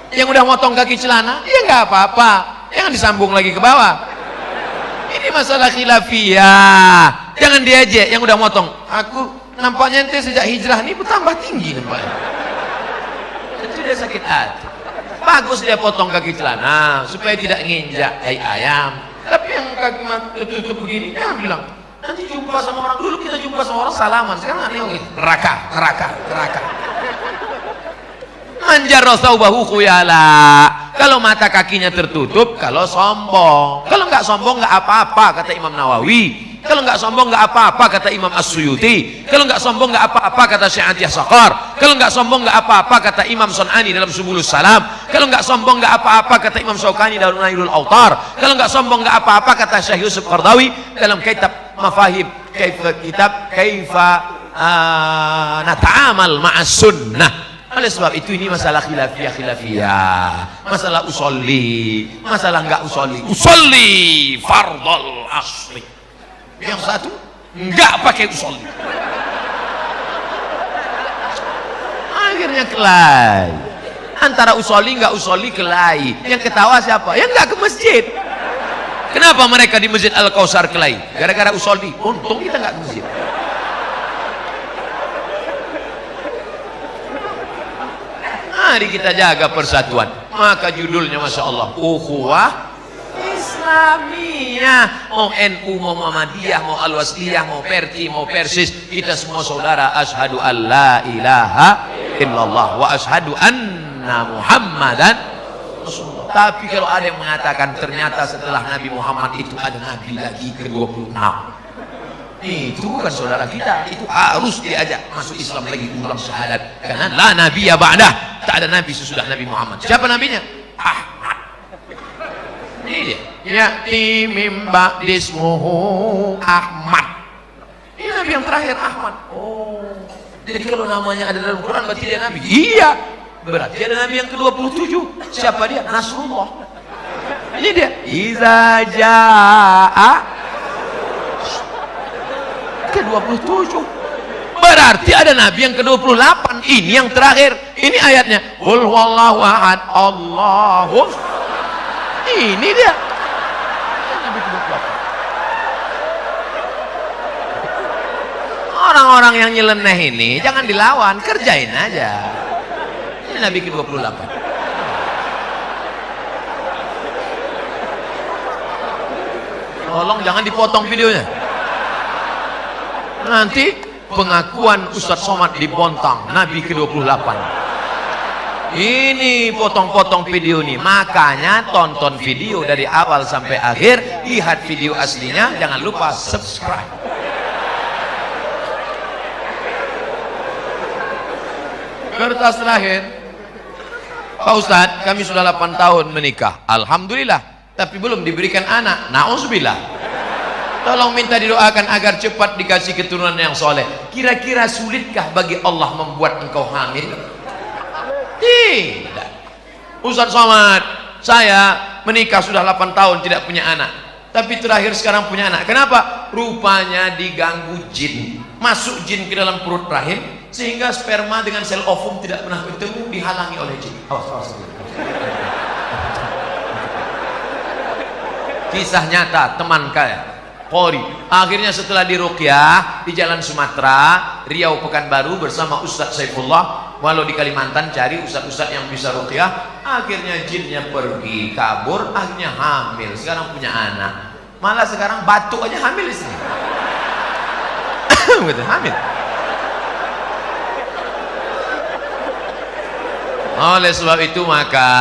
Yang udah motong kaki celana, ya nggak apa-apa. Jangan disambung lagi ke bawah. Ini masalah khilafiyah. Jangan diajak yang udah motong. Aku nampaknya ente sejak hijrah ini bertambah tinggi nampaknya. Itu dia sakit hati. Bagus dia potong kaki celana supaya tidak nginjak ayam. Tapi yang kaki tertutup begini, dia bilang nanti jumpa sama orang. Dulu kita jumpa sama orang salaman, sekarang aneh. Neraka. Manjar thawbahu khuyala. Kalau mata kakinya tertutup, kalau sombong. Kalau nggak sombong nggak apa-apa, kata Imam Nawawi. Kalau nggak sombong nggak apa-apa kata Imam As-Suyuti. Kalau nggak sombong nggak apa-apa kata Syekh Atiyah Saqar. Kalau nggak sombong nggak apa-apa kata Imam Sun'ani dalam Subulus Salam. Kalau nggak sombong nggak apa-apa kata Imam Syaukani dalam Nailul Autar. Kalau nggak sombong nggak apa-apa kata Syekh Yusuf Qardawi dalam kitab Mafahim Kaifa Nata'amal Ma'as Sunnah. Oleh sebab itu ini masalah khilafiyah, masalah usolli, masalah enggak usolli fardal asli. Yang satu enggak pakai usolli, akhirnya kelai. Antara usolli enggak usolli kelai. Yang ketawa siapa? Yang enggak ke masjid. Kenapa mereka di Masjid Al-Kausar kelai? Gara-gara usolli. Untung kita enggak ke masjid. Mari kita jaga persatuan. Maka judulnya Masya Allah, Ukhuwah Islamiyah. Mau NU, mau Muhammadiyah, mau Al-Wasliyah, mau Perti, mau Persis, kita semua saudara. Asyhadu an la ilaha illallah wa asyhadu anna Muhammadan Rasulullah. Tapi kalau ada yang mengatakan ternyata setelah Nabi Muhammad itu ada Nabi lagi ke-26, itu bukan saudara kita. Itu harus diajak masuk Islam lagi, ulang syahadat. Karena la nabiyya ba'dah, tak ada nabi sesudah Nabi Muhammad. Siapa nabinya? Ahmad. Ini dia. Ya'ti mim ba'dismuhu Ahmad. Ini nabi yang terakhir, Ahmad. Oh, jadi kalau namanya ada dalam Quran berarti dia nabi. Iya, berarti ada nabi yang ke-27. Siapa dia? Nasrullah. Ini dia. Iza ja'a ke-27. Berarti ada nabi yang ke-28. Ini yang terakhir. Ini ayatnya. Qul huwallahu ahad, Allahu. Ini dia. Nabi ke-28. Orang-orang yang nyeleneh ini jangan dilawan, kerjain aja. Ini nabi ke-28. Tolong jangan dipotong videonya. Nanti pengakuan Ustadz Somad dibontang, Nabi ke-28. Ini potong-potong video nih. Makanya tonton video dari awal sampai akhir, lihat video aslinya, jangan lupa subscribe. Kertas terakhir, Pak Ustadz, kami sudah 8 tahun menikah, alhamdulillah, tapi belum diberikan anak. Na'udzubillah. Tolong minta didoakan agar cepat dikasih keturunan yang soleh. Kira-kira sulitkah bagi Allah membuat engkau hamil? Tidak. Ustadz Somad, saya menikah sudah 8 tahun tidak punya anak, tapi terakhir sekarang punya anak. Kenapa? Rupanya diganggu jin. Masuk jin ke dalam perut rahim, sehingga sperma dengan sel ovum tidak pernah bertemu, dihalangi oleh jin. Awas. Kisah nyata teman kaya Polri. Akhirnya setelah diruqyah di Jalan Sumatera, Riau, Pekanbaru bersama Ustadz Saifullah, walau di Kalimantan cari ustadz-ustadz yang bisa ruqyah, akhirnya jinnya pergi, kabur, akhirnya hamil. Sekarang punya anak. Malah sekarang batuk aja hamil istri. Betul, hamil. Oleh sebab itu maka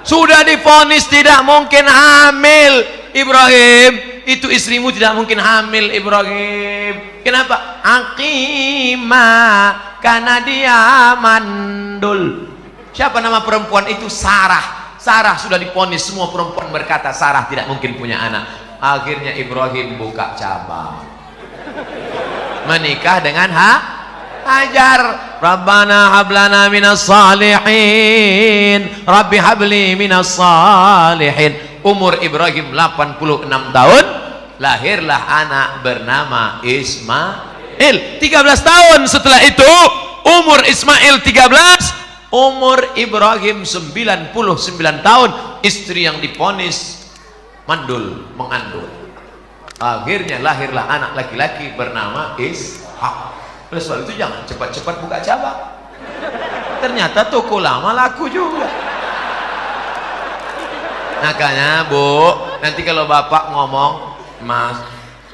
sudah divonis tidak mungkin hamil. Ibrahim, itu istrimu tidak mungkin hamil, Ibrahim. Kenapa? Aqimah, karena dia mandul. Siapa nama perempuan itu? Sarah. Sarah sudah divonis, semua perempuan berkata Sarah tidak mungkin punya anak. Akhirnya Ibrahim buka cabang, menikah dengan Hajar. Rabbana hablana minas salihin, Rabbi habli minas salihin. Umur Ibrahim 86 tahun, lahirlah anak bernama Ismail. 13 tahun setelah itu, umur Ismail 13, umur Ibrahim 99 tahun. Istri yang divonis mandul, mengandung. Akhirnya lahirlah anak laki-laki bernama Ishak. Oleh sebab itu jangan cepat-cepat buka cabang. Ternyata toko lama laku juga. Makanya Bu, nanti kalau bapak ngomong, Mas,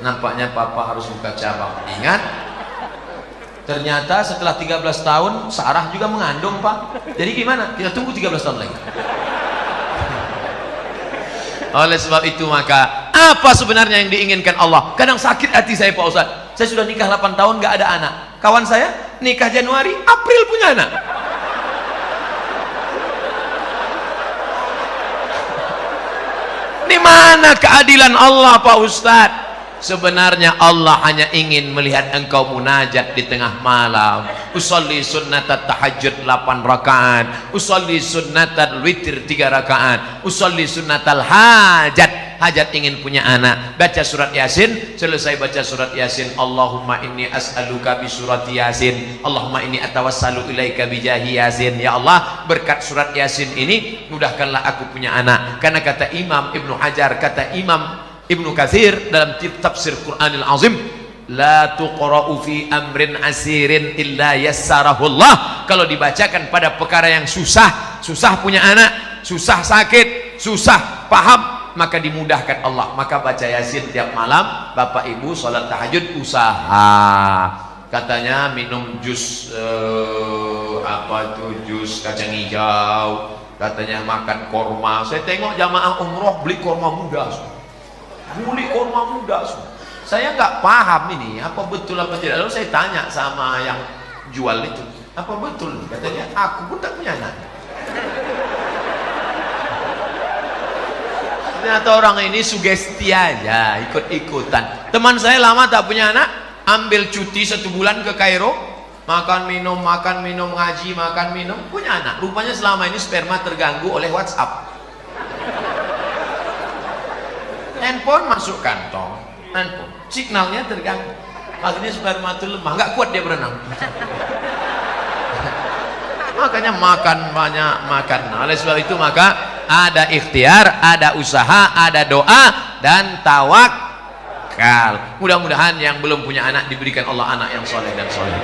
nampaknya papa harus buka cabang. Ingat, ternyata setelah 13 tahun Sarah juga mengandung, Pak. Jadi gimana? Kita tunggu 13 tahun lagi. Oleh sebab itu maka apa sebenarnya yang diinginkan Allah? Kadang sakit hati saya Pak Ustaz, saya sudah nikah 8 tahun gak ada anak. Kawan saya nikah Januari, April punya anak. Di mana keadilan Allah Pak Ustaz? Sebenarnya Allah hanya ingin melihat engkau munajat di tengah malam. Usolli sunnatat tahajud 8 rakaat, usolli sunnatal witir 3 rakaat, usolli sunnatal hajat, hajat ingin punya anak, baca surat Yasin, selesai baca surat Yasin, Allahumma inni as'aluka bi surat Yasin, Allahumma inni atawassalu ilaika bi jahi Yasin. Ya Allah, berkat surat Yasin ini mudahkanlah aku punya anak. Karena kata Imam Ibnu Hajar, kata Imam Ibnu Katsir dalam tafsir Qur'anil Azim, la tuqra'u fi amrin asirin illa yassarahullah. Kalau dibacakan pada perkara yang susah, susah punya anak, susah sakit, susah paham, maka dimudahkan Allah. Maka baca Yasin tiap malam. Bapak Ibu salat tahajud usaha. Katanya minum jus jus kacang hijau. Katanya makan korma. Saya tengok jamaah umroh beli korma muda. Beli korma muda. Saya nggak paham ini apa betul apa tidak. Lalu saya tanya sama yang jual itu, apa betul? Katanya aku pun tak punya anak. Ternyata orang ini sugesti aja, ikut-ikutan. Teman saya lama tak punya anak, ambil cuti 1 bulan ke Kairo, makan minum ngaji, makan minum, punya anak. Rupanya selama ini sperma terganggu oleh WhatsApp. Handphone masuk kantong, handphone signalnya terganggu, akhirnya sperma itu lemah, nggak kuat dia berenang. Makanya makan banyak, makan. Oleh sebab itu maka ada ikhtiar, ada usaha, ada doa dan tawakal. Mudah-mudahan yang belum punya anak diberikan Allah anak yang soleh dan soleh.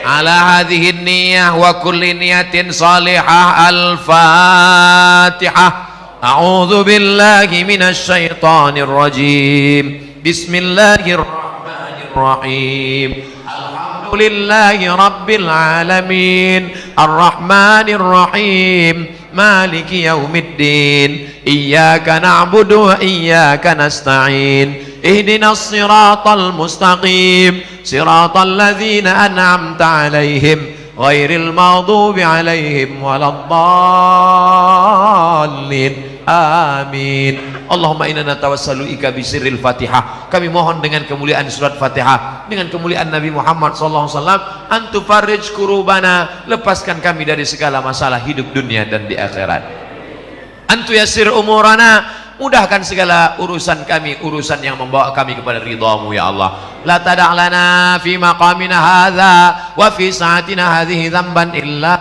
Ala hadhihi niyah wa kulli niyatin salihah. Al-Fatihah. A'udzu billahi minasy syaithanir rajim. Bismillahirrahmanirrahim. Alhamdulillahi rabbil alamin. Arrahmanir rahim. Maliki yaumiddin. Iyyaka na'budu wa iyyaka nasta'in. Ihdinas siratal mustaqim. Siratal ladzina an'amta 'alaihim ghairil maghdubi 'alaihim waladdallin. Amin. Allahumma inna natawassalu ika bisirril Fatihah. Kami mohon dengan kemuliaan surat Fatihah, dengan kemuliaan Nabi Muhammad sallallahu alaihi wasallam, antufarrij kurubana, lepaskan kami dari segala masalah hidup dunia dan di akhirat. Antu yassir umurana, mudahkan segala urusan kami, urusan yang membawa kami kepada ridhamu ya Allah. La tada' lana fi maqamina hadza wa fi sa'atina hadhihi dzamban illa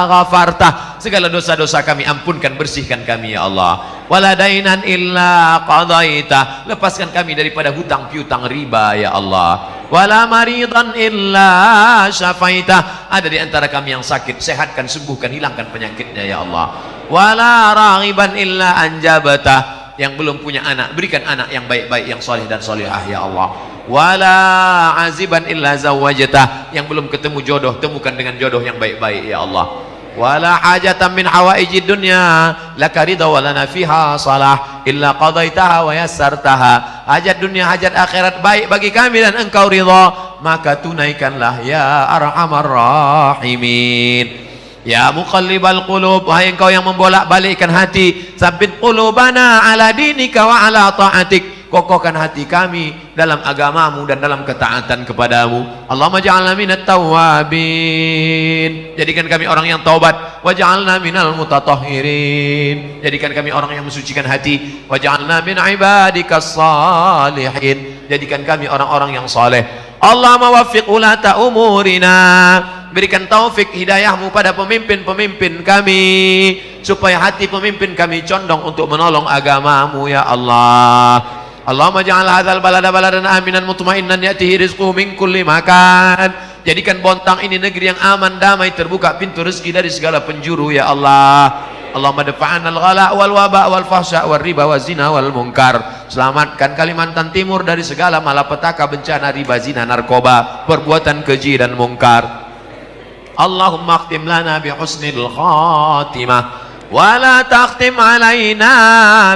ghafartah. Segala dosa-dosa kami ampunkan, bersihkan kami ya Allah. Wala dainan illa qadaita, lepaskan kami daripada hutang piutang riba ya Allah. Wala maridan illa syafaita, ada di antara kami yang sakit, sehatkan, sembuhkan, hilangkan penyakitnya ya Allah. Wala raghiban illa anjabata, yang belum punya anak, berikan anak yang baik-baik, yang soleh dan solehah ya Allah. Wala aziban illa zawajata, yang belum ketemu jodoh, temukan dengan jodoh yang baik-baik ya Allah. Wala hajatan min hawaijid dunya laka ridha wa lana fiha salah illa qadaitaha wa yassartaha. Hajat dunia, hajat akhirat baik bagi kami dan engkau ridha, maka tunaikanlah ya arhamar rahimin. Ya muqallibal qulub, wahai engkau yang membolak-balikkan hati, tsabbit qulubana ala dinika wa ala ta'atik, kokohkan hati kami dalam agamamu dan dalam ketaatan kepadamu. Allahumma ja'alna minat tawwabin, jadikan kami orang yang taubat. Waj'alna minal mutatahhirin, jadikan kami orang yang mensucikan hati. Waj'alna min ibadikas salihin, jadikan kami orang-orang yang saleh. Allahumma waffiq ulata umurina, berikan taufik hidayahmu pada pemimpin-pemimpin kami, supaya hati pemimpin kami condong untuk menolong agamamu ya Allah. Allahumma ja'al hadzal balada baladan aminan mutmainnan ya'tihi rizquhu min kulli makan, jadikan Bontang ini negeri yang aman, damai, terbuka pintu rezeki dari segala penjuru ya Allah. Allahumma dafa'an al-ghala wal waba wal fahsya wal riba wal zina wal munkar, selamatkan Kalimantan Timur dari segala malapetaka, bencana, riba, zina, narkoba, perbuatan keji dan mungkar. Allahumma akhtim lana bi husnil khatimah ولا تختم علينا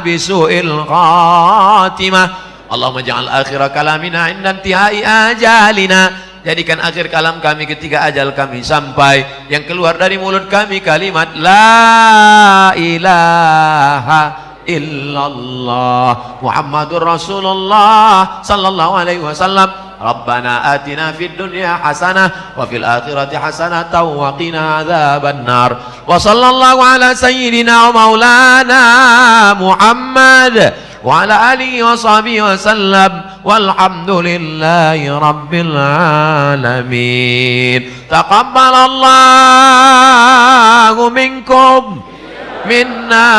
بسوء الخاتمة اللهم اجعل آخر كلامنا عند انتهاء آجالنا. Jadikan akhir kalam kami ketika ajal kami sampai, yang keluar dari mulut kami kalimat La ilaha illallah Muhammadur Rasulullah sallallahu alaihi wasallam. Rabbana atina fid dunya hasanah wa fil akhirati hasanah wa qina adzabannar. Wa sallallahu ala sayyidina wa maulana Muhammad wa ala alihi wa sahbihi wa sallam walhamdulillahi rabbil alamin. Taqabbalallahu minkum minna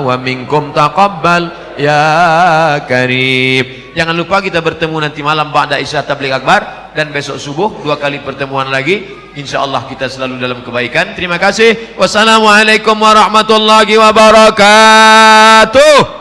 wa minkum taqabbal ya karim. Jangan lupa kita bertemu nanti malam ba'da Isya Tabligh Akbar, dan besok subuh 2 kali pertemuan lagi. Insyaallah kita selalu dalam kebaikan. Terima kasih. Wassalamualaikum warahmatullahi wabarakatuh.